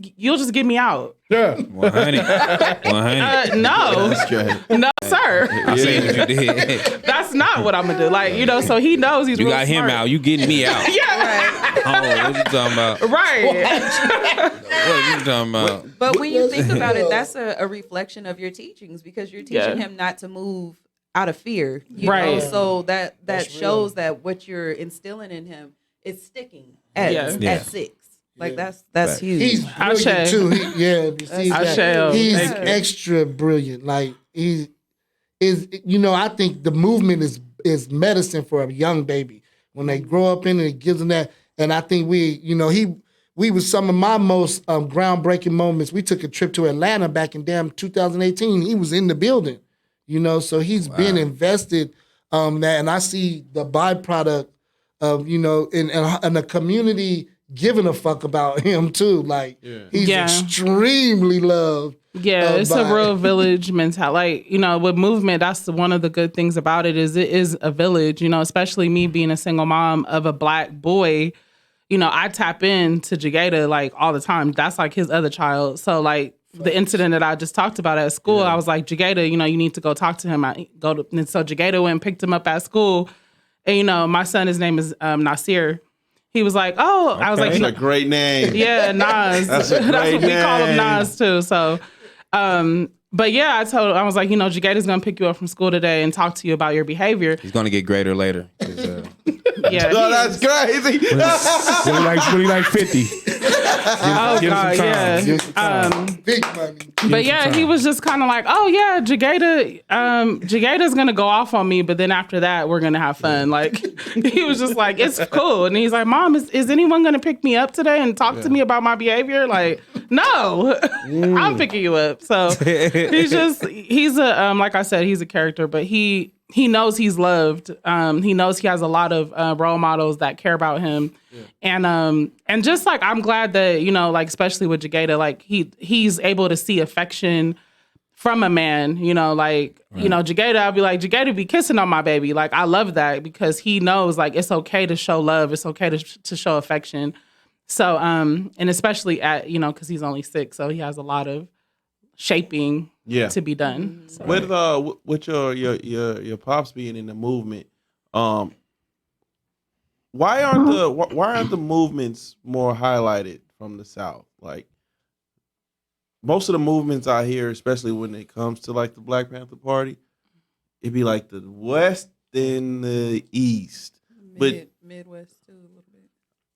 get me out. Yeah. 100. 100. No. That's right. No, sir. I see what you did. That's not what I'm gonna do. Like, so he knows he's You real got him smart. out. You getting me out. Yeah. Oh, what you talking about? Right. What you talking about? But when you think about it, that's a reflection of your teachings because you're teaching Yeah. him not to move out of fear. You Right. know? So that That's shows real. that what you're instilling in him is sticking at Yeah. at 6. Like Yeah. that's Right. huge. He's brilliant Ashe. too. You see that? Ashe. He's Thank you. extra brilliant. Like he is. I think the movement is medicine for a young baby when they grow up in it. It gives them that. And I think we was some of my most groundbreaking moments. We took a trip to Atlanta back in 2018. He was in the building. So he's been invested that, and I see the byproduct of in the community giving a fuck about him too. Like he's Yeah. extremely loved. Yeah, it's a by- real village mentality. Like, with movement, that's one of the good things about it is a village, especially me being a single mom of a Black boy. I tap into Jagada like all the time. That's like his other child. So like the incident that I just talked about at school, I was like, Jagada, you need to go talk to him. And so Jagada went and picked him up at school. And my son, his name is Nasir. He was like, oh, I was like, That's a great name. yeah, Nas. That's a That's what great we call him, name. Nas too. So, but yeah, I was like, Jagada's gonna pick you up from school today and talk to you about your behavior. He's gonna get greater later. 'Cause, Yeah, No, he that's is. crazy. Really like 50. Oh Give him God, some time. yeah. Give him some time. Big money. But yeah, he was just kind of like, oh yeah, Jagada's gonna go off on me, but then after that, we're gonna have fun. Like he was just like, it's cool, and he's like, Mom, is anyone gonna pick me up today and talk to me about my behavior? Like, no, I'm picking you up. So he's a like I said, he's a character, but he knows he's loved. He knows he has a lot of role models that care about him. And just like, I'm glad that, like, especially with Jagada, like he's able to see affection from a man, Jagada, I'll be like, Jagada be kissing on my baby. Like, I love that because he knows like, it's okay to show love. It's okay to show affection. So, and especially at, cause he's only 6. So he has a lot of shaping to be done. So. With your pops being in the movement, why aren't the movements more highlighted from the South? Like most of the movements I hear, especially when it comes to like the Black Panther Party, it'd be like the West and the East, but Midwest too a little bit.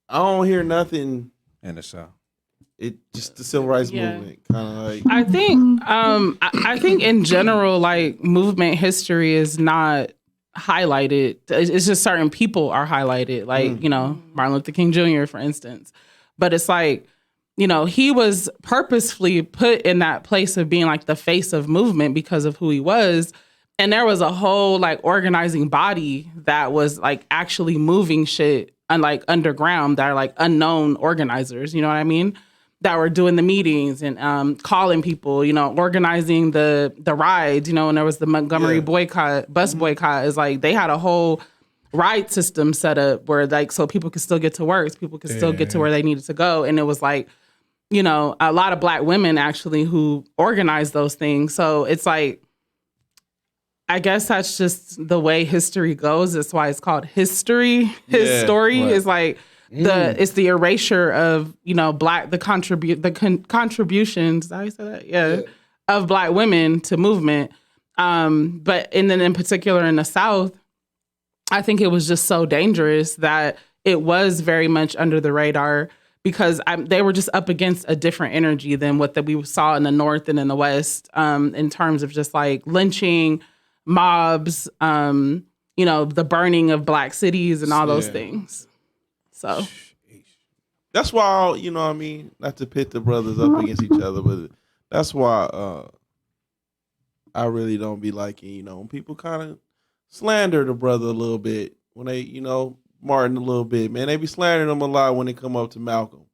I don't hear nothing. in the South. It just the civil rights Yeah. movement, kind of like. I think I think in general, like movement history is not highlighted. It's just certain people are highlighted, like Martin Luther King Jr., for instance. But it's like he was purposefully put in that place of being like the face of movement because of who he was, and there was a whole like organizing body that was like actually moving shit like underground that are like unknown organizers. You know what I mean? That were doing the meetings and calling people, organizing the rides, and there was the Montgomery boycott, bus boycott. Is like they had a whole ride system set up where like so people could still get to work, people could still get to where they needed to go, and it was like, a lot of Black women actually who organized those things. So it's like, I guess that's just the way history goes. That's why it's called history. His story is like. It's the erasure of Black contributions. How you say that? Yeah, of Black women to movement. But and then in particular in the South, I think it was just so dangerous that it was very much under the radar because they were just up against a different energy than what that we saw in the North and in the West. In terms of just like lynching, mobs, the burning of Black cities and all those things. So That's why, what I mean, not to pit the brothers up against each other, but that's why I really don't be liking, when people kind of slander the brother a little bit, when they, Martin a little bit, man, they be slandering him a lot when they come up to Malcolm,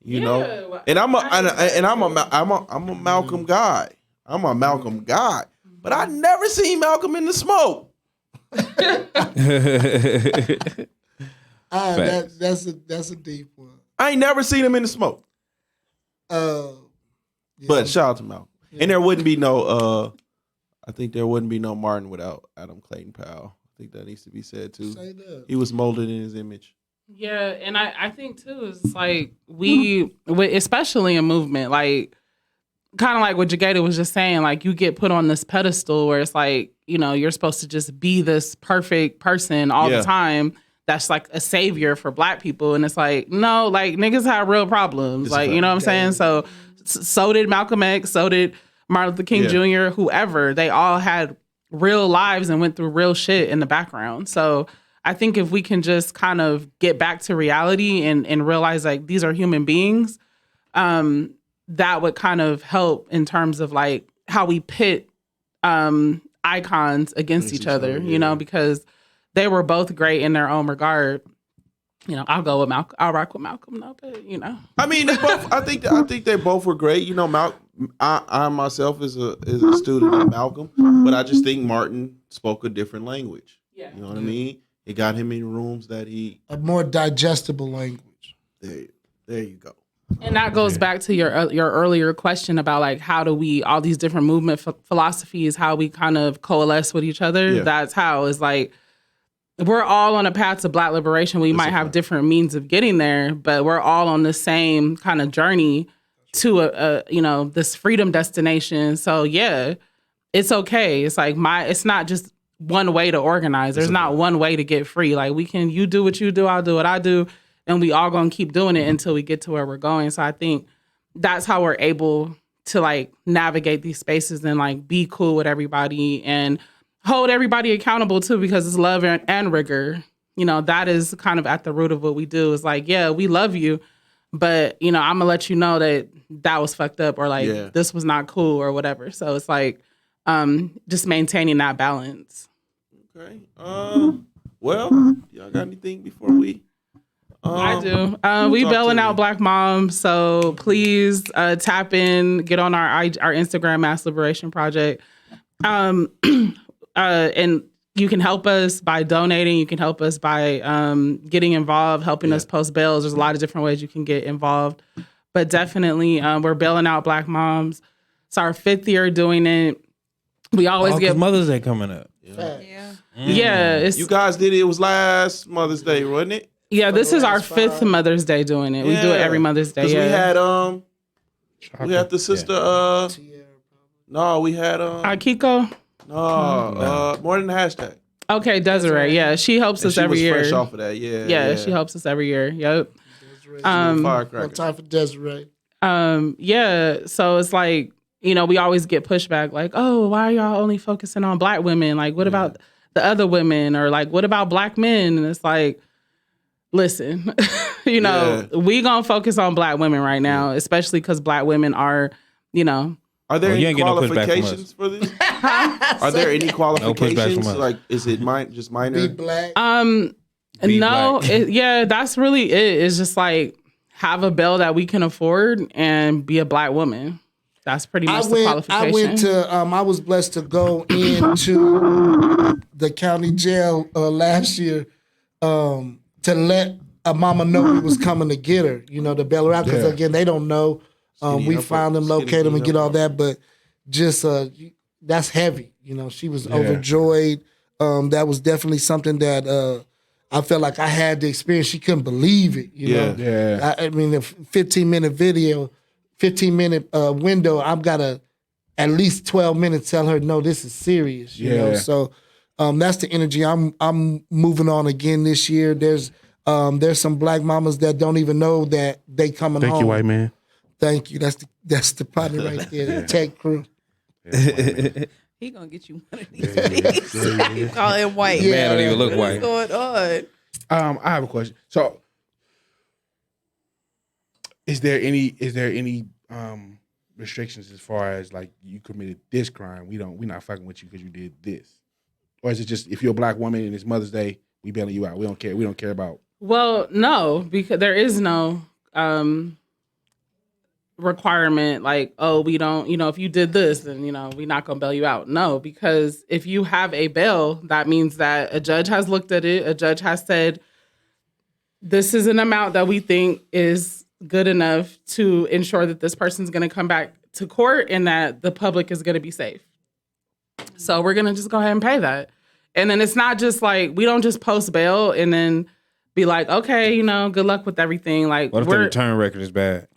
and I'm a Malcolm guy. I'm a Malcolm guy, but I never seen Malcolm in the smoke. That's a deep one. I ain't never seen him in the smoke. Yeah. But shout out to Malcolm. And there wouldn't be no I think there wouldn't be no Martin without Adam Clayton Powell. I think that needs to be said too. Say that. He was molded in his image. Yeah, and I think too it's like especially in movement, like kind of like what Jagada was just saying, like you get put on this pedestal where it's like, you know, you're supposed to just be this perfect person all the time. That's like a savior for Black people, and it's like no, like niggas have real problems, like you know what I'm saying. So did Malcolm X, so did Martin Luther King Jr., whoever. They all had real lives and went through real shit in the background. So I think if we can just kind of get back to reality and realize like these are human beings, that would kind of help in terms of like how we pit icons against each other, you know, because they were both great in their own regard. You know, I'll go with Malcolm. I'll rock with Malcolm, though, but you know, I mean, they both. I think they both were great. You know, I myself is a student of Malcolm, but I just think Martin spoke a different language. Yeah. You know what I mean? It got him in rooms that a more digestible language. There you go. And that goes back to your earlier question about like how do we all these different movement philosophies, how we kind of coalesce with each other. Yeah. That's how it's like we're all on a path to Black liberation. We might have different means of getting there, but we're all on the same kind of journey to a you know, this freedom destination. So yeah, it's okay. It's like it's not just one way to organize. There's not one way to get free. Like you do what you do, I'll do what I do. And we all gonna keep doing it until we get to where we're going. So I think that's how we're able to like navigate these spaces and like be cool with everybody and hold everybody accountable too, because it's love and rigor. You know, that is kind of at the root of what we do. It's like, yeah, we love you, but you know, I'm gonna let you know that was fucked up or like this was not cool or whatever. So it's like just maintaining that balance. Okay. Well, y'all got anything before we? I do. We bailing out Black moms, so please tap in, get on our Instagram Mass Liberation Project, and you can help us by donating. You can help us by getting involved, helping us post bails. There's a lot of different ways you can get involved, but definitely we're bailing out Black moms. It's our 5th year doing it. We always get Mother's Day coming up. Yeah. You guys did it. It was last Mother's Day, wasn't it? Yeah, this is our 5th Mother's Day doing it. We do it every Mother's Day. Yeah. We had the sister. No, we had Kiko. No, more than the hashtag. Okay, Desiree. Yeah, she helps us every year. Fresh off of that. Yeah, she helps us every year. Yep. No time for Desiree. Yeah. So it's like, you know, we always get pushback like, oh, why are y'all only focusing on Black women? Like, what about the other women? Or like, what about Black men? And it's like, listen, you know, we gonna focus on Black women right now, especially because Black women are, you know. Are there any qualifications for this? Are there any qualifications? Like, is it just minor? Be Black. No, that's really it. It's just like have a bail that we can afford and be a Black woman. That's pretty much the qualification. I was blessed to go into the county jail last year to let a mama know we was coming to get her, you know, to bail her out. Because again, they don't know. We found them, locate them, and get all that. But just that's heavy. You know, she was overjoyed. That was definitely something that I felt like I had to experience. She couldn't believe it. You know? Yeah. I mean, the 15-minute video, 15-minute window, I've got to at least 12 minutes tell her, no, this is serious. You know, so that's the energy I'm moving on again this year. There's some Black mamas that don't even know that they coming home. Thank you, white man. Thank you. That's the partner right there, the tech crew. He gonna get you one of these days. You call him white. Man don't even look white. What's going on? I have a question. So, is there any restrictions as far as like you committed this crime? We're not fucking with you because you did this, or is it just if you're a Black woman and it's Mother's Day, we bailing you out? We don't care. We don't care about. Well, no, because there is no requirement like, oh, we don't, if you did this, then, we're not going to bail you out. No, because if you have a bail, that means that a judge has looked at it. A judge has said, this is an amount that we think is good enough to ensure that this person's going to come back to court and that the public is going to be safe. So we're going to just go ahead and pay that. And then it's not just like, we don't just post bail and then be like, okay, good luck with everything. Like, What if the return record is bad?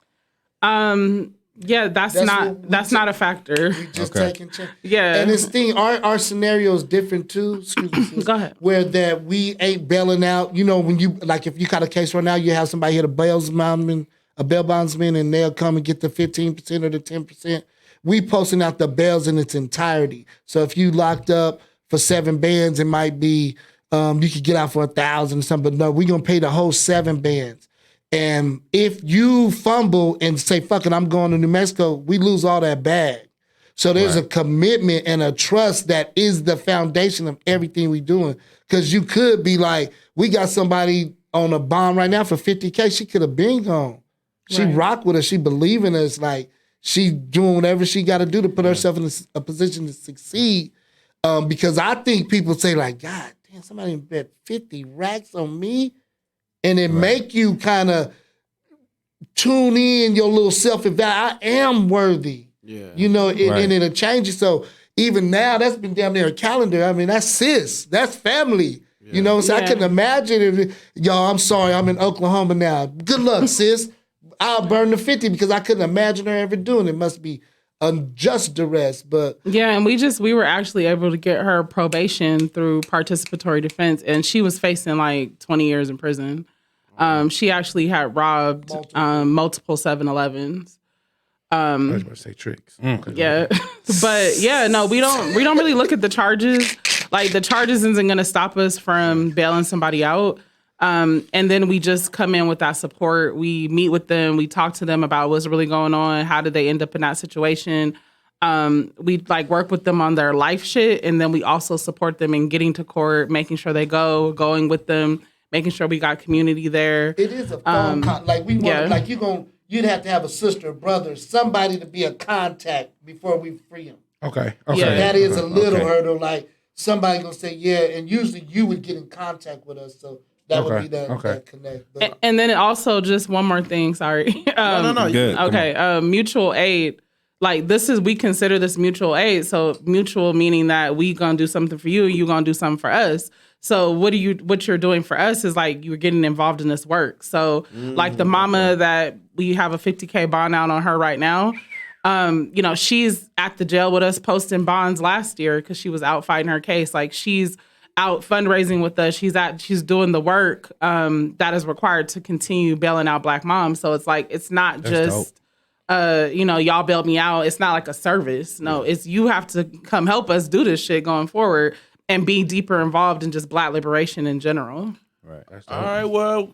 Yeah, that's not a factor. We just taking chance. Yeah. And this thing, our scenario is different too. Excuse me. Sis, Go ahead. Where that we ain't bailing out. When you, like, if you got a case right now, you have somebody hit a bail bondsman, and they'll come and get the 15% or the 10%. We posting out the bails in its entirety. So if you locked up for 7 bands, it might be you could get out for 1,000 or something. But no, we're gonna pay the whole 7 bands. And if you fumble and say, fuck it, I'm going to New Mexico, we lose all that bag. So there's a commitment and a trust that is the foundation of everything we doing. Because you could be like, we got somebody on a bond right now for $50K. She could have been gone. She rock with us. She believe in us. Like, she doing whatever she got to do to put herself in a position to succeed. Because I think people say like, God damn, somebody bet 50 racks on me. And it make you kind of tune in your little self-evaluation. I am worthy. Yeah. And it'll change you. So even now, that's been damn near a calendar. I mean, that's sis. That's family. Yeah. So I couldn't imagine if, y'all, I'm sorry, I'm in Oklahoma now. Good luck, sis. I'll burn the 50 because I couldn't imagine her ever doing it. Must be unjust duress, but and we were actually able to get her probation through participatory defense, and she was facing like 20 years in prison. She actually had robbed multiple 7-Elevens. I was about to say tricks. Yeah, but no, we don't really look at the charges. Like, the charges isn't going to stop us from bailing somebody out. And then we just come in with that support. We meet with them. We talk to them about what's really going on. How did they end up in that situation? We work with them on their life shit. And then we also support them in getting to court, making sure they going with them, making sure we got community there. It is a phone call. Like, we want, you'd have to have a sister, brother, somebody to be a contact before we free them. Okay. Yeah. That is a little hurdle. Like, somebody gonna say, and usually you would get in contact with us. So that would be that connect. But, and then also, just one more thing, sorry. No. Good. Okay. Mutual aid. Like, we consider this mutual aid. So mutual meaning that we gonna do something for you, you gonna do something for us. So what you're doing for us is like, you're getting involved in this work. So like the mama that we have a $50K bond out on her right now, she's at the jail with us posting bonds last year because she was out fighting her case. Like, she's out fundraising with us. She's doing the work that is required to continue bailing out Black moms. So it's like, it's not just y'all bailed me out. It's not like a service. No, it's you have to come help us do this shit going forward and be deeper involved in just Black liberation in general. Right. All right. Well,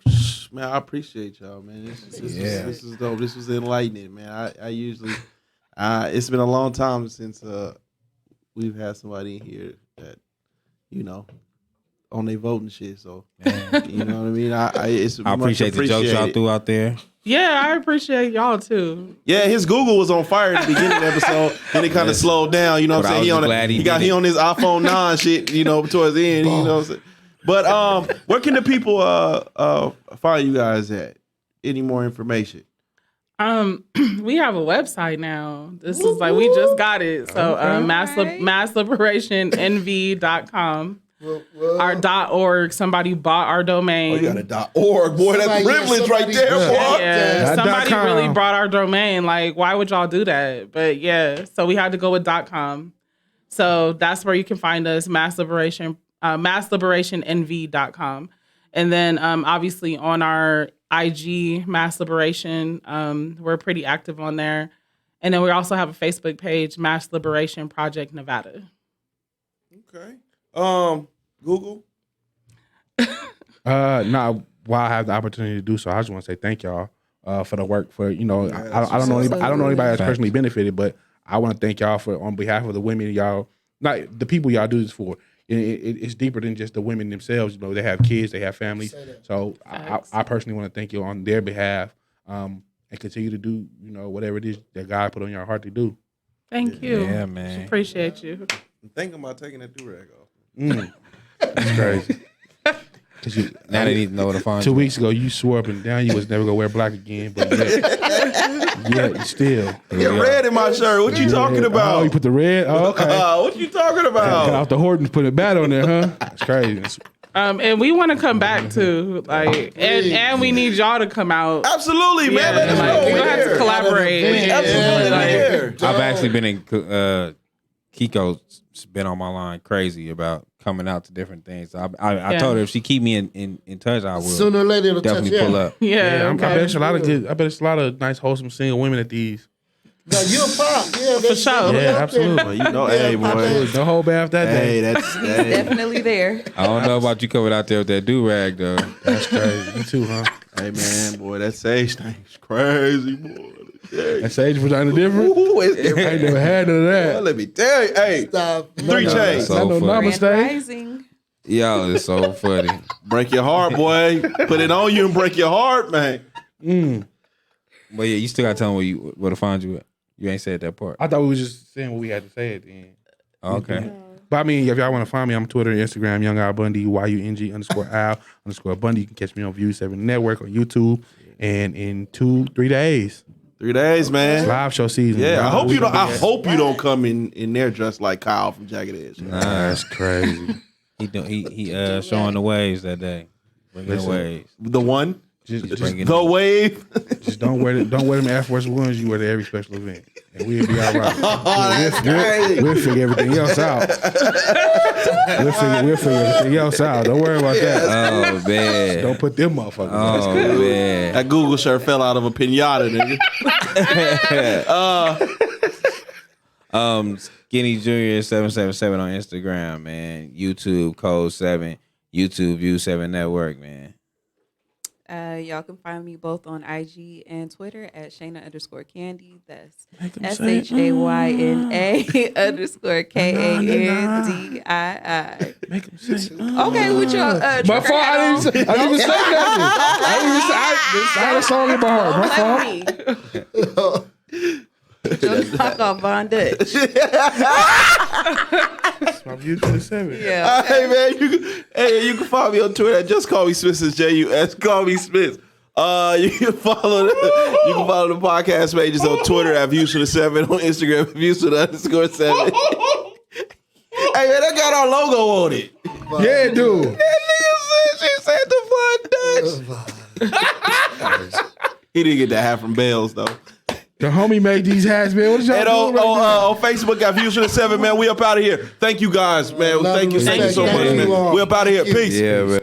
man, I appreciate y'all, man. This is dope. This was enlightening, man. I usually, it's been a long time since we've had somebody in here that, on their voting shit. So, you know what I mean? I appreciate the jokes y'all threw out there. Yeah, I appreciate y'all too. Yeah, his Google was on fire at the beginning of the episode, then it kind of slowed down. You know what I'm saying? He on his iPhone 9 shit. Towards the end. You know what I'm saying? But where can the people find you guys at? Any more information? We have a website now. This is like, we just got it. So massliberationnv.com. Our .org. Somebody bought our domain. Oh, you got a .org, boy. That's privilege right there, boy. Yeah, somebody really brought our domain. Like, why would y'all do that? But yeah, so we had to go with .com. So that's where you can find us. massliberationnv.com. And then obviously on our IG, Mass Liberation, we're pretty active on there. And then we also have a Facebook page, Mass Liberation Project Nevada. Okay. Google? While I have the opportunity to do so, I just want to say thank y'all for the work. I don't know anybody that's personally benefited, but I want to thank y'all on behalf of the women, y'all, not the people y'all do this for. It's deeper than just the women themselves. They have kids, they have families. So I personally want to thank you on their behalf. And and continue to do, whatever it is that God put on your heart to do. Thank you. Yeah, man. Appreciate you. I'm thinking about taking that do-rag off. That's crazy. 'Cause Now they need to know where to find 2 you. weeks ago, you swore up and down you was never gonna wear black again, but yeah, you still. Get red in my shirt. What you talking about? Oh, you put the red? Oh, okay. What you talking Got about? off the Hortons, put a bat on there, huh? That's crazy. And we want to come back too, like, and we need y'all to come out. Absolutely, man. Yeah, Let us like, know. we're We gonna have to here. collaborate. Absolutely, Like, we here. I've actually been in Kiko's been on my line crazy about coming out to different things. I told her if she keep me in touch, I will Sooner or later, it'll touch definitely pull up. Yeah, I okay. bet it's a lot of good. I bet it's a lot of nice, wholesome single women at these. No, you'll pop. Yeah, For sure. Yeah, absolutely. Well, you know, hey, boy. Don't hold back that day. Hey, that's hey. Definitely there. I don't know about you coming out there with that do rag though. That's crazy. You too, huh? Hey, man, boy, that sage thing's crazy, boy. That sage was kind of different. Ooh, it's I different. ain't never had none of Well, that. let me tell you. Hey, Stop. 3 chains. So I know funny. namaste. Grand Rising. Yo, it's so funny. Break your heart, boy. Put it on you and break your heart, man. But yeah, you still gotta tell them where to find you at. You ain't said that part. I thought we was just saying what we had to say at the end. Okay. But I mean, if y'all want to find me, I'm Twitter and Instagram, Young Al Bundy, YUNG_Al_Bundy. You can catch me on View 7 Network on YouTube. And in 2-3 days, 3 days, it's man. live show season. Yeah, I Y'all hope know you don't. we I gonna be hope you don't come in there dressed like Kyle from Jagged Edge. at- That's crazy. He showing the waves that day. Bringing the waves. The one, Just bringing the wave. don't wear them Air Force Ones you wear to every special event, and we'll be all right. We'll figure everything else out. We'll figure everything else out. Don't worry about that. Oh man. Don't put them motherfuckers. Oh man. That Google shirt fell out of a pinata, nigga. Skinny Junior 777 on Instagram, man. YouTube Code 7. YouTube View 7 Network, man. Y'all can find me both on IG and Twitter at Shayna_Candy. That's say, SHAYNA_KANDII. Make them say. Okay, with your My trigger fault. I hat didn't say nothing. I had a song in my heart. My fault. Don't talk on Von Dutch. My View 27. Yeah. Hey man, you can follow me on Twitter at Just Call Me Smith. It's JUS. Call me Smith. You can follow the podcast pages on Twitter at Views for the 7, on Instagram at Views for the _7. Hey man, that got our logo on it. Yeah, dude. That nigga said the Von Dutch. He didn't get that hat from Bells though. The homie made these hats, man. What is y'all And doing right now? on Facebook at Views for the 7, man. We up out of here. Thank you guys, man. Love Thank you and so respect. much, Thank man. you all. We up out of here. Peace. Yeah, man.